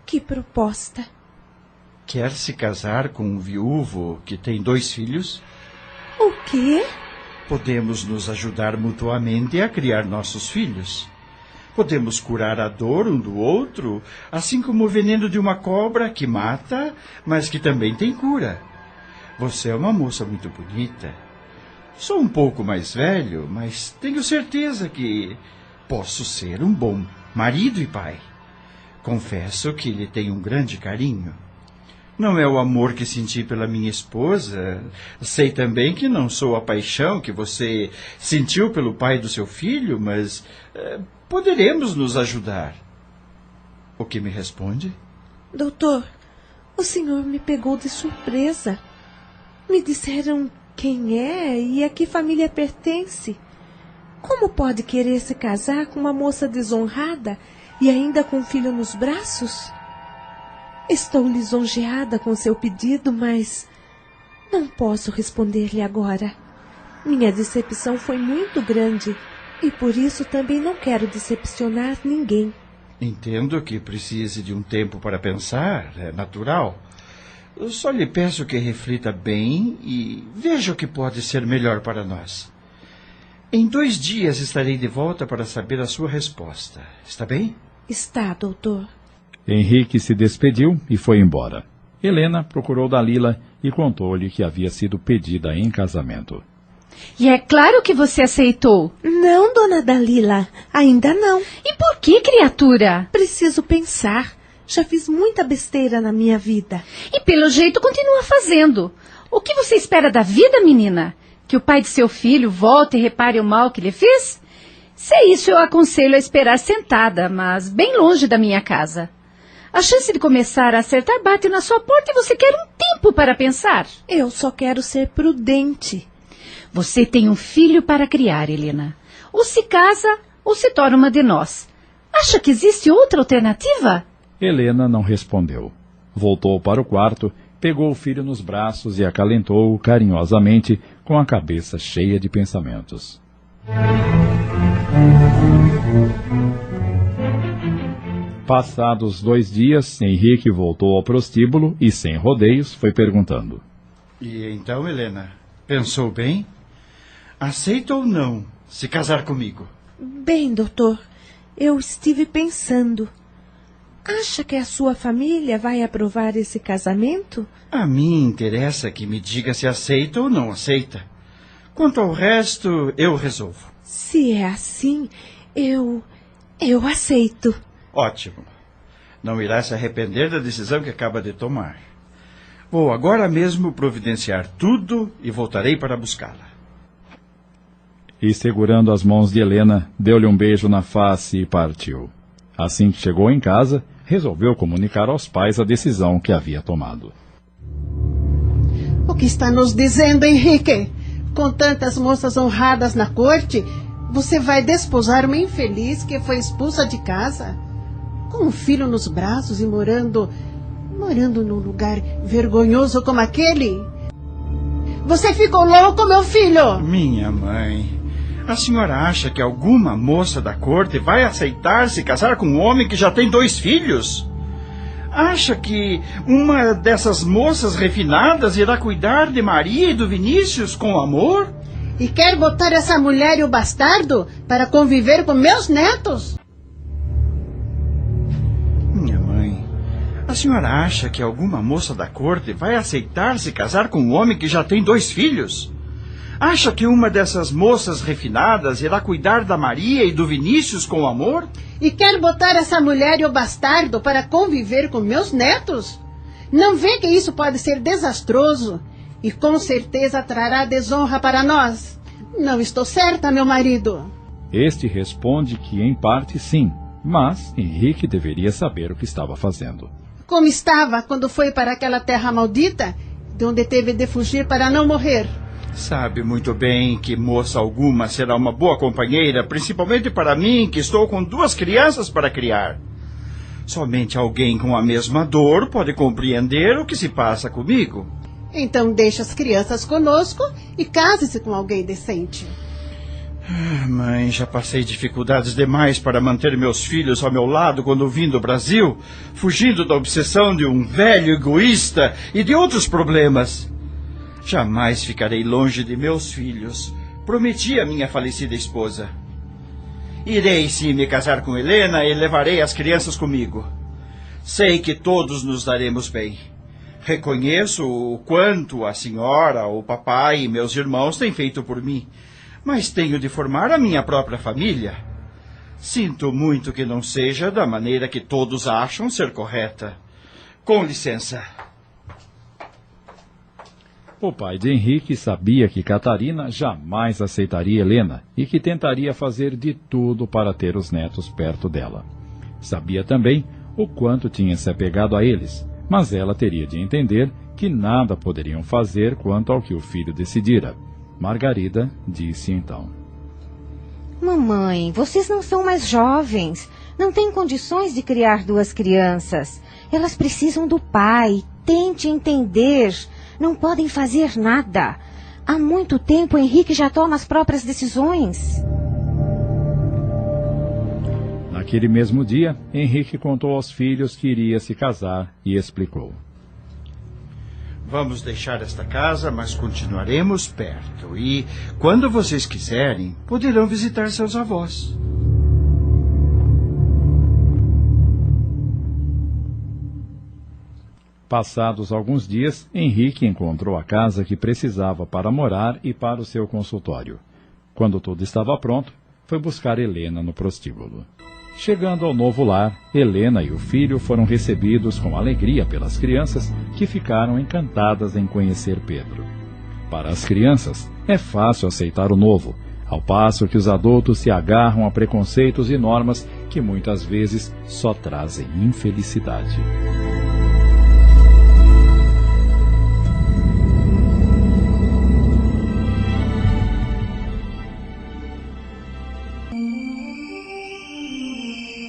Que proposta? Quer se casar com um viúvo que tem 2 filhos? O quê? Podemos nos ajudar mutuamente a criar nossos filhos. Podemos curar a dor um do outro, assim como o veneno de uma cobra que mata, mas que também tem cura. Você é uma moça muito bonita. Sou um pouco mais velho, mas tenho certeza que posso ser um bom marido e pai. Confesso que lhe tenho um grande carinho. Não é o amor que senti pela minha esposa. Sei também que não sou a paixão que você sentiu pelo pai do seu filho, mas poderemos nos ajudar. O que me responde? Doutor, o senhor me pegou de surpresa. Me disseram quem é e a que família pertence. Como pode querer se casar com uma moça desonrada e ainda com um filho nos braços? Estou lisonjeada com seu pedido, mas não posso responder-lhe agora. Minha decepção foi muito grande E por isso também não quero decepcionar ninguém. Entendo que precise de um tempo para pensar, é natural. Eu só lhe peço que reflita bem e veja o que pode ser melhor para nós. Em 2 dias estarei de volta para saber a sua resposta. Está bem? Está, doutor. Henrique se despediu e foi embora. Helena procurou Dalila e contou-lhe que havia sido pedida em casamento. E é claro que você aceitou. Não, dona Dalila, ainda não. E por que, criatura? Preciso pensar. Já fiz muita besteira na minha vida. E pelo jeito continua fazendo. O que você espera da vida, menina? Que o pai de seu filho volte e repare o mal que lhe fez? Se é isso, eu aconselho a esperar sentada, mas bem longe da minha casa. A chance de começar a acertar bate na sua porta e você quer um tempo para pensar. Eu só quero ser prudente. Você tem um filho para criar, Helena. Ou se casa, ou se torna uma de nós. Acha que existe outra alternativa? Helena não respondeu. Voltou para o quarto, pegou o filho nos braços e acalentou-o carinhosamente, com a cabeça cheia de pensamentos. Passados 2 dias, Henrique voltou ao prostíbulo e, sem rodeios, foi perguntando. E então, Helena, pensou bem? Aceita ou não se casar comigo? Bem, doutor, eu estive pensando. Acha que a sua família vai aprovar esse casamento? A mim interessa que me diga se aceita ou não aceita. Quanto ao resto, eu resolvo. Se é assim, eu aceito. Ótimo. Não irá se arrepender da decisão que acaba de tomar. Vou agora mesmo providenciar tudo e voltarei para buscá-la. E, segurando as mãos de Helena, deu-lhe um beijo na face e partiu. Assim que chegou em casa, resolveu comunicar aos pais a decisão que havia tomado. O que está nos dizendo, Henrique? Com tantas moças honradas na corte, você vai desposar uma infeliz que foi expulsa de casa? Com um filho nos braços e morando num lugar vergonhoso como aquele? Você ficou louco, meu filho? Minha mãe, a senhora acha que alguma moça da corte vai aceitar se casar com um homem que já tem 2 filhos? Acha que uma dessas moças refinadas irá cuidar de Maria e do Vinícius com amor? E quer botar essa mulher e o bastardo para conviver com meus netos? Minha mãe, a senhora acha que alguma moça da corte vai aceitar se casar com um homem que já tem 2 filhos? Acha que uma dessas moças refinadas irá cuidar da Maria e do Vinícius com amor? E quer botar essa mulher e o bastardo para conviver com meus netos? Não vê que isso pode ser desastroso e com certeza trará desonra para nós? Não estou certa, meu marido? Este responde que, em parte, sim, mas Henrique deveria saber o que estava fazendo. Como estava quando foi para aquela terra maldita, de onde teve de fugir para não morrer? Sabe muito bem que moça alguma será uma boa companheira, principalmente para mim, que estou com 2 crianças para criar. Somente alguém com a mesma dor pode compreender o que se passa comigo. Então deixe as crianças conosco e case-se com alguém decente. Mãe, já passei dificuldades demais para manter meus filhos ao meu lado quando vim do Brasil, fugindo da obsessão de um velho egoísta e de outros problemas. Jamais ficarei longe de meus filhos. Prometi à minha falecida esposa. Irei sim me casar com Helena e levarei as crianças comigo. Sei que todos nos daremos bem. Reconheço o quanto a senhora, o papai e meus irmãos têm feito por mim, mas tenho de formar a minha própria família. Sinto muito que não seja da maneira que todos acham ser correta. Com licença. O pai de Henrique sabia que Catarina jamais aceitaria Helena e que tentaria fazer de tudo para ter os netos perto dela. Sabia também o quanto tinha se apegado a eles, mas ela teria de entender que nada poderiam fazer quanto ao que o filho decidira. Margarida disse então: Mamãe, vocês não são mais jovens. Não têm condições de criar 2 crianças. Elas precisam do pai. Tente entender. Não podem fazer nada. Há muito tempo Henrique já toma as próprias decisões. Naquele mesmo dia, Henrique contou aos filhos que iria se casar e explicou. Vamos deixar esta casa, mas continuaremos perto. E, quando vocês quiserem, poderão visitar seus avós. Passados alguns dias, Henrique encontrou a casa que precisava para morar e para o seu consultório. Quando tudo estava pronto, foi buscar Helena no prostíbulo. Chegando ao novo lar, Helena e o filho foram recebidos com alegria pelas crianças, que ficaram encantadas em conhecer Pedro. Para as crianças, é fácil aceitar o novo, ao passo que os adultos se agarram a preconceitos e normas que muitas vezes só trazem infelicidade.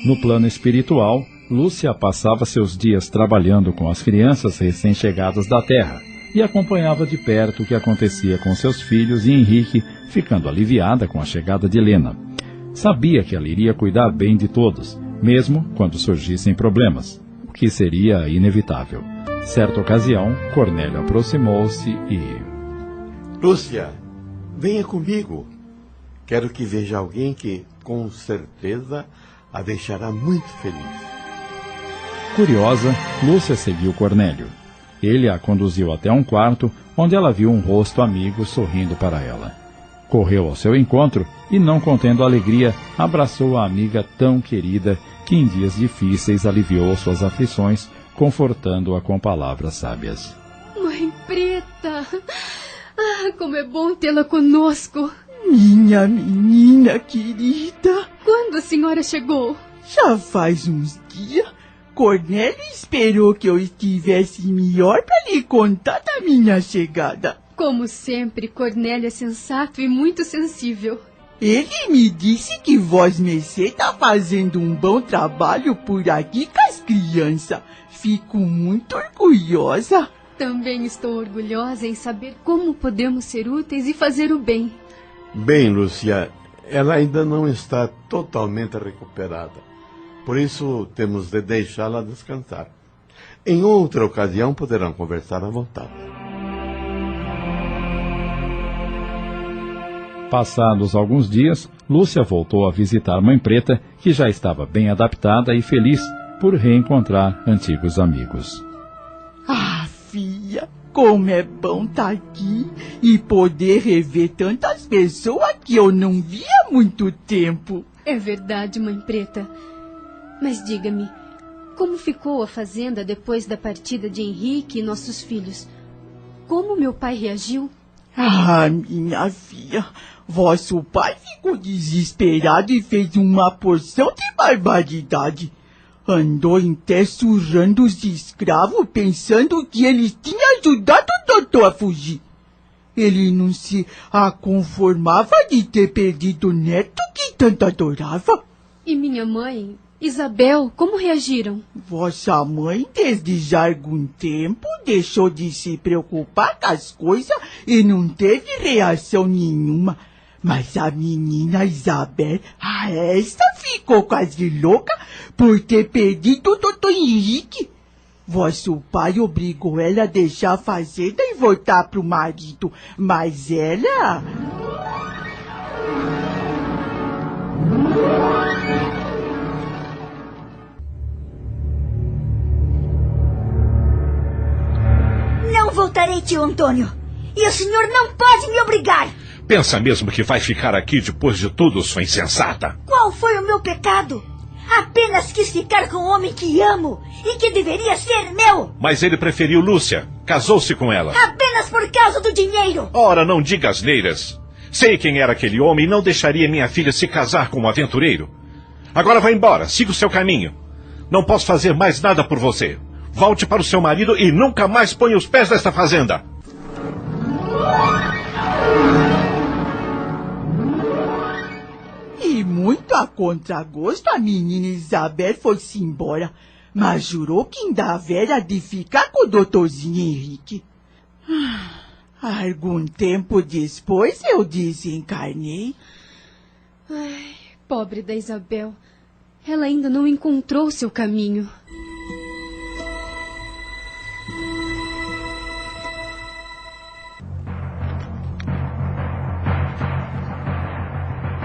No plano espiritual, Lúcia passava seus dias trabalhando com as crianças recém-chegadas da Terra e acompanhava de perto o que acontecia com seus filhos e Henrique, ficando aliviada com a chegada de Helena. Sabia que ela iria cuidar bem de todos, mesmo quando surgissem problemas, o que seria inevitável. Certa ocasião, Cornélio aproximou-se e... Lúcia, venha comigo. Quero que veja alguém que, com certeza, a deixará muito feliz. Curiosa, Lúcia seguiu Cornélio. Ele a conduziu até um quarto, onde ela viu um rosto amigo sorrindo para ela. Correu ao seu encontro e, não contendo a alegria, abraçou a amiga tão querida que em dias difíceis aliviou suas aflições, confortando-a com palavras sábias. Mãe Preta! Ah, como é bom tê-la conosco! Minha menina querida. Quando a senhora chegou? Já faz uns dias. Cornélio esperou que eu estivesse melhor para lhe contar da minha chegada. Como sempre, Cornélio é sensato e muito sensível. Ele me disse que Vós Mercê está fazendo um bom trabalho por aqui com as crianças. Fico muito orgulhosa. Também estou orgulhosa em saber como podemos ser úteis e fazer o bem. Bem, Lúcia, ela ainda não está totalmente recuperada. Por isso, temos de deixá-la descansar. Em outra ocasião, poderão conversar à vontade. Passados alguns dias, Lúcia voltou a visitar Mãe Preta, que já estava bem adaptada e feliz por reencontrar antigos amigos. Ah, filha, como é bom estar aqui e poder rever tantas pessoas que eu não via há muito tempo. É verdade, Mãe Preta. Mas diga-me, como ficou a fazenda depois da partida de Henrique e nossos filhos? Como meu pai reagiu? Ah, minha filha, vosso pai ficou desesperado e fez uma porção de barbaridade. Andou até surrando os escravos, pensando que eles tinham ajudado o doutor a fugir. Ele não se conformava de ter perdido o neto que tanto adorava. E minha mãe, Isabel, como reagiram? Vossa mãe, desde já algum tempo, deixou de se preocupar com as coisas e não teve reação nenhuma. Mas a menina Isabel, essa ficou quase louca por ter perdido o doutor Henrique. Vosso pai obrigou ela a deixar a fazenda e voltar pro marido, mas ela... Não voltarei, tio Antônio. E o senhor não pode me obrigar. Pensa mesmo que vai ficar aqui depois de tudo, sua insensata? Qual foi o meu pecado? Apenas quis ficar com o homem que amo e que deveria ser meu. Mas ele preferiu Lúcia. Casou-se com ela. Apenas por causa do dinheiro. Ora, não diga asneiras. Sei quem era aquele homem e não deixaria minha filha se casar com um aventureiro. Agora vá embora, siga o seu caminho. Não posso fazer mais nada por você. Volte para o seu marido e nunca mais ponha os pés nesta fazenda. E muito a contragosto, a menina Isabel foi-se embora, mas jurou que ainda haveria de ficar com o doutorzinho Henrique. Algum tempo depois eu desencarnei. Ai, pobre da Isabel. Ela ainda não encontrou seu caminho.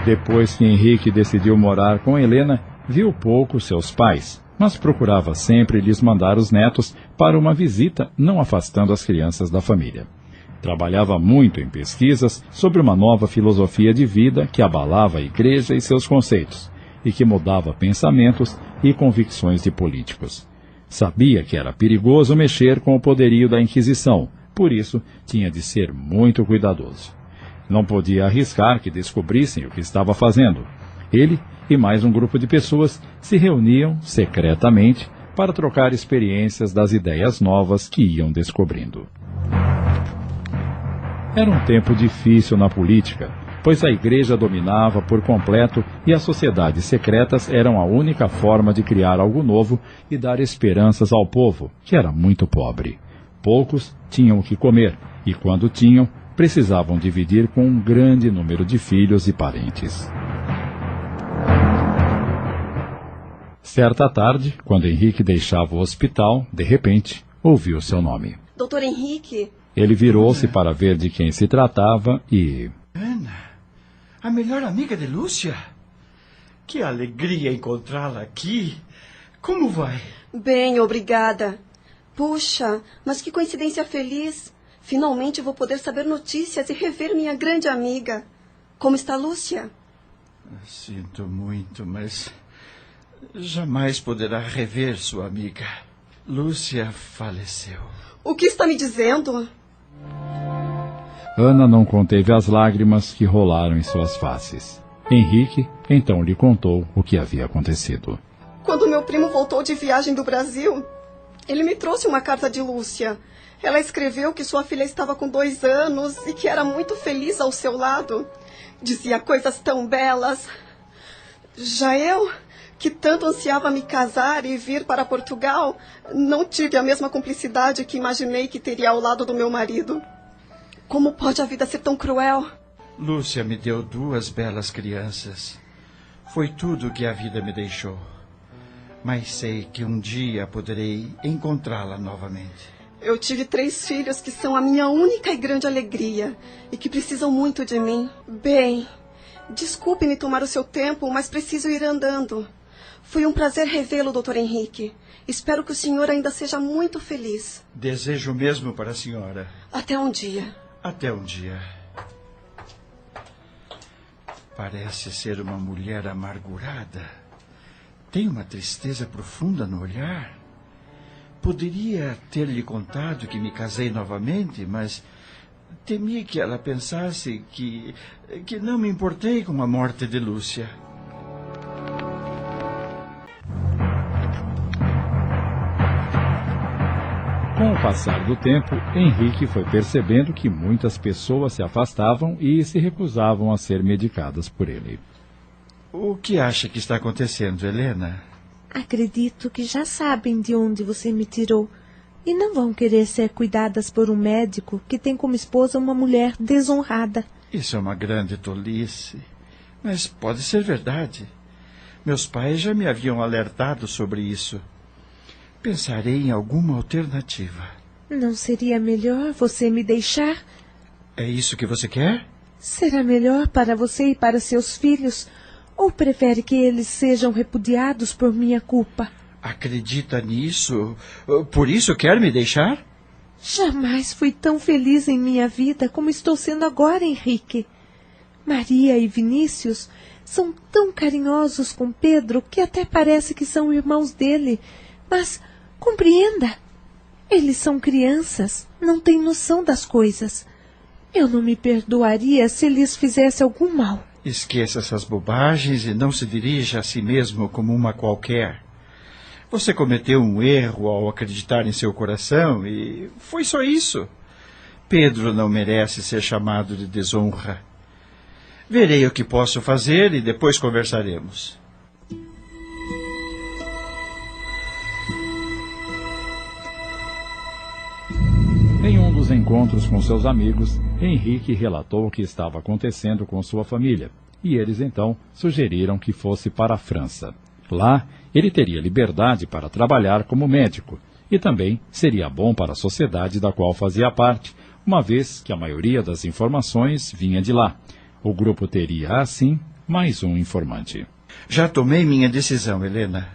Depois que Henrique decidiu morar com Helena, viu pouco seus pais, mas procurava sempre lhes mandar os netos para uma visita, não afastando as crianças da família. Trabalhava muito em pesquisas sobre uma nova filosofia de vida que abalava a igreja e seus conceitos, e que mudava pensamentos e convicções de políticos. Sabia que era perigoso mexer com o poderio da Inquisição, por isso tinha de ser muito cuidadoso. Não podia arriscar que descobrissem o que estava fazendo. Ele e mais um grupo de pessoas se reuniam secretamente para trocar experiências das ideias novas que iam descobrindo. Era um tempo difícil na política, pois a igreja dominava por completo e as sociedades secretas eram a única forma de criar algo novo e dar esperanças ao povo, que era muito pobre. Poucos tinham o que comer, e quando tinham, precisavam dividir com um grande número de filhos e parentes. Certa tarde, quando Henrique deixava o hospital, de repente, ouviu seu nome. Doutor Henrique? Ele virou-se para ver de quem se tratava e... Ana, a melhor amiga de Lúcia? Que alegria encontrá-la aqui. Como vai? Bem, obrigada. Puxa, mas que coincidência feliz. Finalmente vou poder saber notícias e rever minha grande amiga. Como está Lúcia? Sinto muito, mas jamais poderá rever sua amiga. Lúcia faleceu. O que está me dizendo? Ana não conteve as lágrimas que rolaram em suas faces. Henrique então lhe contou o que havia acontecido. Quando meu primo voltou de viagem do Brasil, ele me trouxe uma carta de Lúcia. Ela escreveu que sua filha estava com 2 anos e que era muito feliz ao seu lado. Dizia coisas tão belas. Já eu, que tanto ansiava me casar e vir para Portugal, não tive a mesma cumplicidade que imaginei que teria ao lado do meu marido. Como pode a vida ser tão cruel? Lúcia me deu 2 belas crianças. Foi tudo o que a vida me deixou. Mas sei que um dia poderei encontrá-la novamente. Eu tive 3 filhos que são a minha única e grande alegria e que precisam muito de mim. Bem, desculpe-me tomar o seu tempo, mas preciso ir andando. Foi um prazer revê-lo, Dr. Henrique. Espero que o senhor ainda seja muito feliz. Desejo o mesmo para a senhora. Até um dia. Até um dia. Parece ser uma mulher amargurada. Tem uma tristeza profunda no olhar. Poderia ter-lhe contado que me casei novamente, mas temi que ela pensasse que não me importei com a morte de Lúcia. Com o passar do tempo, Henrique foi percebendo que muitas pessoas se afastavam e se recusavam a ser medicadas por ele. O que acha que está acontecendo, Helena? Acredito que já sabem de onde você me tirou e não vão querer ser cuidadas por um médico que tem como esposa uma mulher desonrada. Isso é uma grande tolice, mas pode ser verdade. Meus pais já me haviam alertado sobre isso. Pensarei em alguma alternativa. Não seria melhor você me deixar? É isso que você quer? Será melhor para você e para seus filhos? Ou prefere que eles sejam repudiados por minha culpa? Acredita nisso? Por isso quer me deixar? Jamais fui tão feliz em minha vida como estou sendo agora, Henrique. Maria e Vinícius são tão carinhosos com Pedro que até parece que são irmãos dele. Mas, compreenda, eles são crianças, não têm noção das coisas. Eu não me perdoaria se lhes fizesse algum mal. Esqueça essas bobagens e não se dirija a si mesmo como uma qualquer. Você cometeu um erro ao acreditar em seu coração e foi só isso. Pedro não merece ser chamado de desonra. Verei o que posso fazer e depois conversaremos. Em um dos encontros com seus amigos, Henrique relatou o que estava acontecendo com sua família, e eles então sugeriram que fosse para a França. Lá, ele teria liberdade para trabalhar como médico e também seria bom para a sociedade da qual fazia parte, uma vez que a maioria das informações vinha de lá. O grupo teria, assim, mais um informante. Já tomei minha decisão, Helena.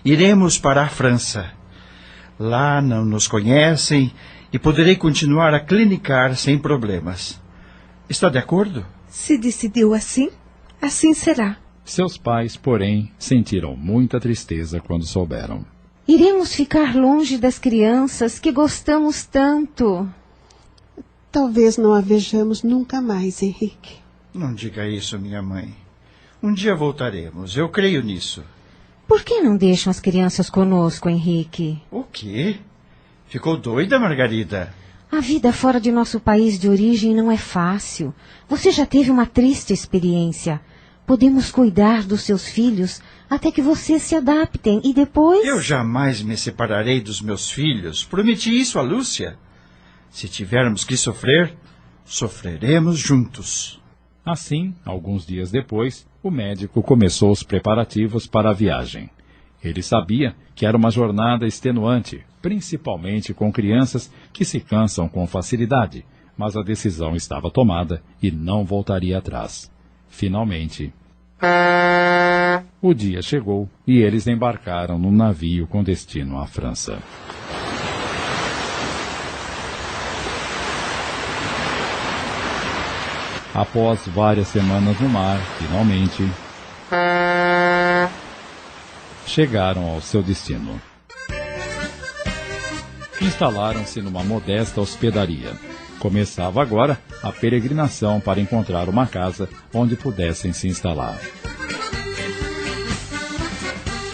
Iremos para a França. Lá não nos conhecem e poderei continuar a clinicar sem problemas. Está de acordo? Se decidiu assim, assim será. Seus pais, porém, sentiram muita tristeza quando souberam. Iremos ficar longe das crianças que gostamos tanto. Talvez não a vejamos nunca mais, Henrique. Não diga isso, minha mãe. Um dia voltaremos, eu creio nisso. Por que não deixam as crianças conosco, Henrique? O quê? Ficou doida, Margarida? A vida fora de nosso país de origem não é fácil. Você já teve uma triste experiência. Podemos cuidar dos seus filhos até que vocês se adaptem e depois... Eu jamais me separarei dos meus filhos. Prometi isso a Lúcia. Se tivermos que sofrer, sofreremos juntos. Assim, alguns dias depois, o médico começou os preparativos para a viagem. Ele sabia que era uma jornada extenuante, principalmente com crianças que se cansam com facilidade, mas a decisão estava tomada e não voltaria atrás. Finalmente, o dia chegou e eles embarcaram num navio com destino à França. Após várias semanas no mar, finalmente chegaram ao seu destino. Instalaram-se numa modesta hospedaria. Começava agora a peregrinação para encontrar uma casa onde pudessem se instalar.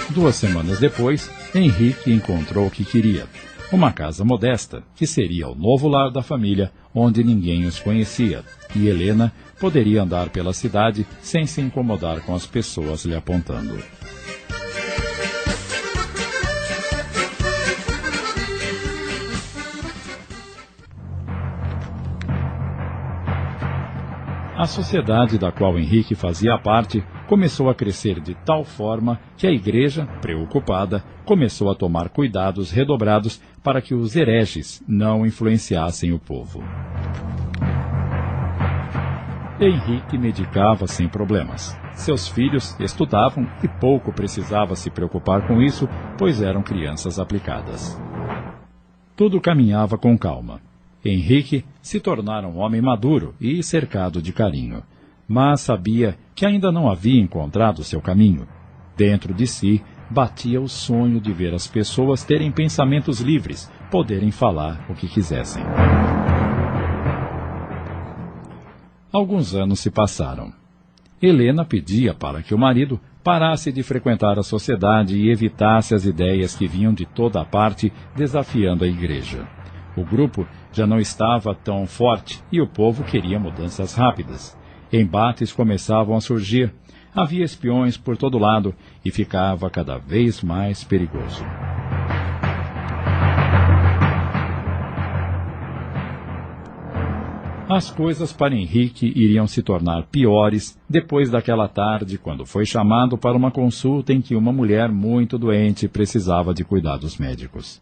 2 semanas depois, Henrique encontrou o que queria. Uma casa modesta, que seria o novo lar da família, onde ninguém os conhecia, e Helena poderia andar pela cidade sem se incomodar com as pessoas lhe apontando. A sociedade da qual Henrique fazia parte começou a crescer de tal forma que a igreja, preocupada, começou a tomar cuidados redobrados para que os hereges não influenciassem o povo. Henrique medicava sem problemas. Seus filhos estudavam e pouco precisava se preocupar com isso, pois eram crianças aplicadas. Tudo caminhava com calma. Henrique se tornara um homem maduro e cercado de carinho, mas sabia que ainda não havia encontrado seu caminho. Dentro de si, batia o sonho de ver as pessoas terem pensamentos livres, poderem falar o que quisessem. Alguns anos se passaram. Helena pedia para que o marido parasse de frequentar a sociedade e evitasse as ideias que vinham de toda a parte desafiando a igreja. O grupo já não estava tão forte e o povo queria mudanças rápidas. Embates começavam a surgir, havia espiões por todo lado e ficava cada vez mais perigoso. As coisas para Henrique iriam se tornar piores depois daquela tarde, quando foi chamado para uma consulta em que uma mulher muito doente precisava de cuidados médicos.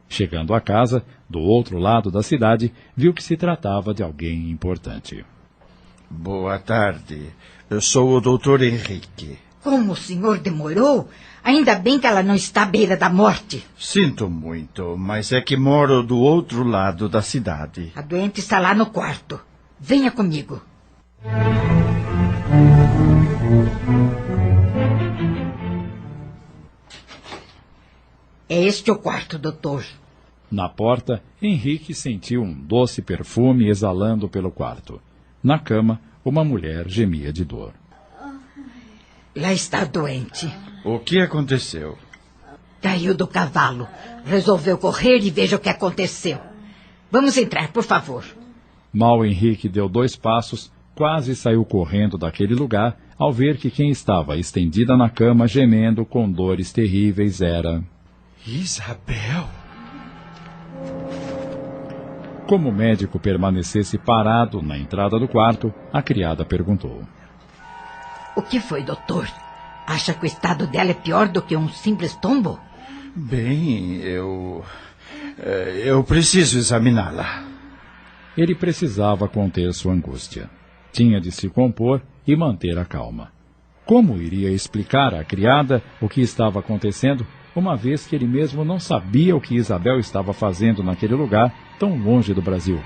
Chegando à casa, do outro lado da cidade, viu que se tratava de alguém importante. Boa tarde. Eu sou o Dr. Henrique. Como o senhor demorou? Ainda bem que ela não está à beira da morte. Sinto muito, mas é que moro do outro lado da cidade. A doente está lá no quarto. Venha comigo. É este o quarto, doutor. Na porta, Henrique sentiu um doce perfume exalando pelo quarto. Na cama, uma mulher gemia de dor. Lá está doente. O que aconteceu? Caiu do cavalo. Resolveu correr e veja o que aconteceu. Vamos entrar, por favor. Mal Henrique deu 2 passos, quase saiu correndo daquele lugar, ao ver que quem estava estendida na cama gemendo com dores terríveis era... Isabel! Como o médico permanecesse parado na entrada do quarto, a criada perguntou. O que foi, doutor? Acha que o estado dela é pior do que um simples tombo? Bem, eu preciso examiná-la. Ele precisava conter sua angústia. Tinha de se compor e manter a calma. Como iria explicar à criada o que estava acontecendo, uma vez que ele mesmo não sabia o que Isabel estava fazendo naquele lugar tão longe do Brasil?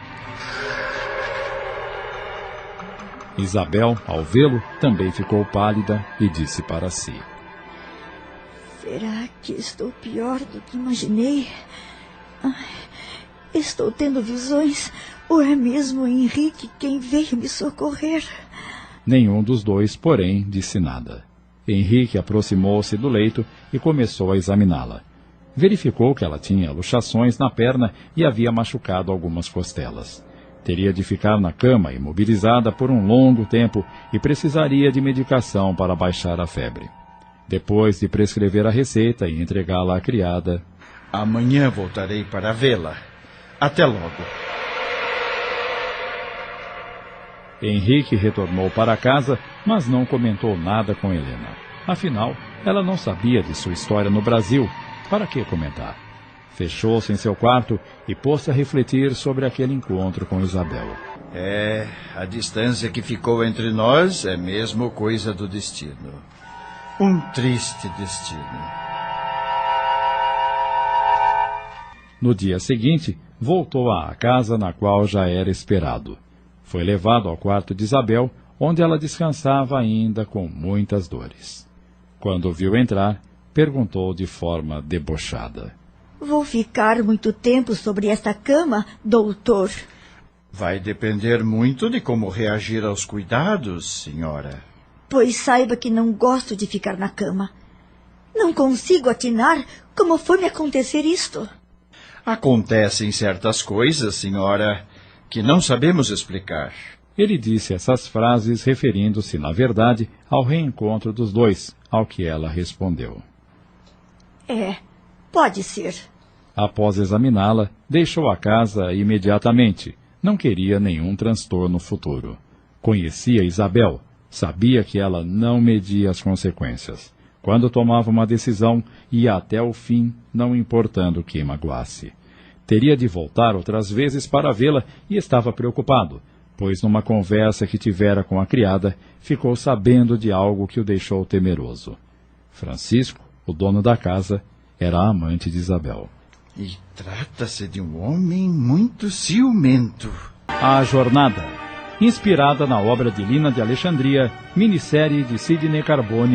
Isabel, ao vê-lo, também ficou pálida e disse para si: será que estou pior do que imaginei? Estou tendo visões, ou é mesmo Henrique quem veio me socorrer? Nenhum dos dois, porém, disse nada. Henrique aproximou-se do leito e começou a examiná-la. Verificou que ela tinha luxações na perna e havia machucado algumas costelas. Teria de ficar na cama, imobilizada por um longo tempo, e precisaria de medicação para baixar a febre. Depois de prescrever a receita e entregá-la à criada: amanhã voltarei para vê-la. Até logo. Henrique retornou para casa, mas não comentou nada com Helena. Afinal, ela não sabia de sua história no Brasil. Para que comentar? Fechou-se em seu quarto e pôs-se a refletir sobre aquele encontro com Isabel. A distância que ficou entre nós é mesmo coisa do destino. Um triste destino. No dia seguinte, voltou à casa na qual já era esperado. Foi levado ao quarto de Isabel, onde ela descansava ainda com muitas dores. Quando o viu entrar, perguntou de forma debochada: vou ficar muito tempo sobre esta cama, doutor? Vai depender muito de como reagir aos cuidados, senhora. Pois saiba que não gosto de ficar na cama. Não consigo atinar como foi me acontecer isto. Acontecem certas coisas, senhora, que não sabemos explicar. Ele disse essas frases referindo-se, na verdade, ao reencontro dos dois, ao que ela respondeu: pode ser. Após examiná-la, deixou a casa imediatamente. Não queria nenhum transtorno futuro. Conhecia Isabel, sabia que ela não media as consequências. Quando tomava uma decisão, ia até o fim, não importando que magoasse. Teria de voltar outras vezes para vê-la e estava preocupado, pois numa conversa que tivera com a criada, ficou sabendo de algo que o deixou temeroso. Francisco, o dono da casa, era amante de Isabel. E trata-se de um homem muito ciumento. A Jornada, inspirada na obra de Lina de Alexandria, minissérie de Sidney Carbone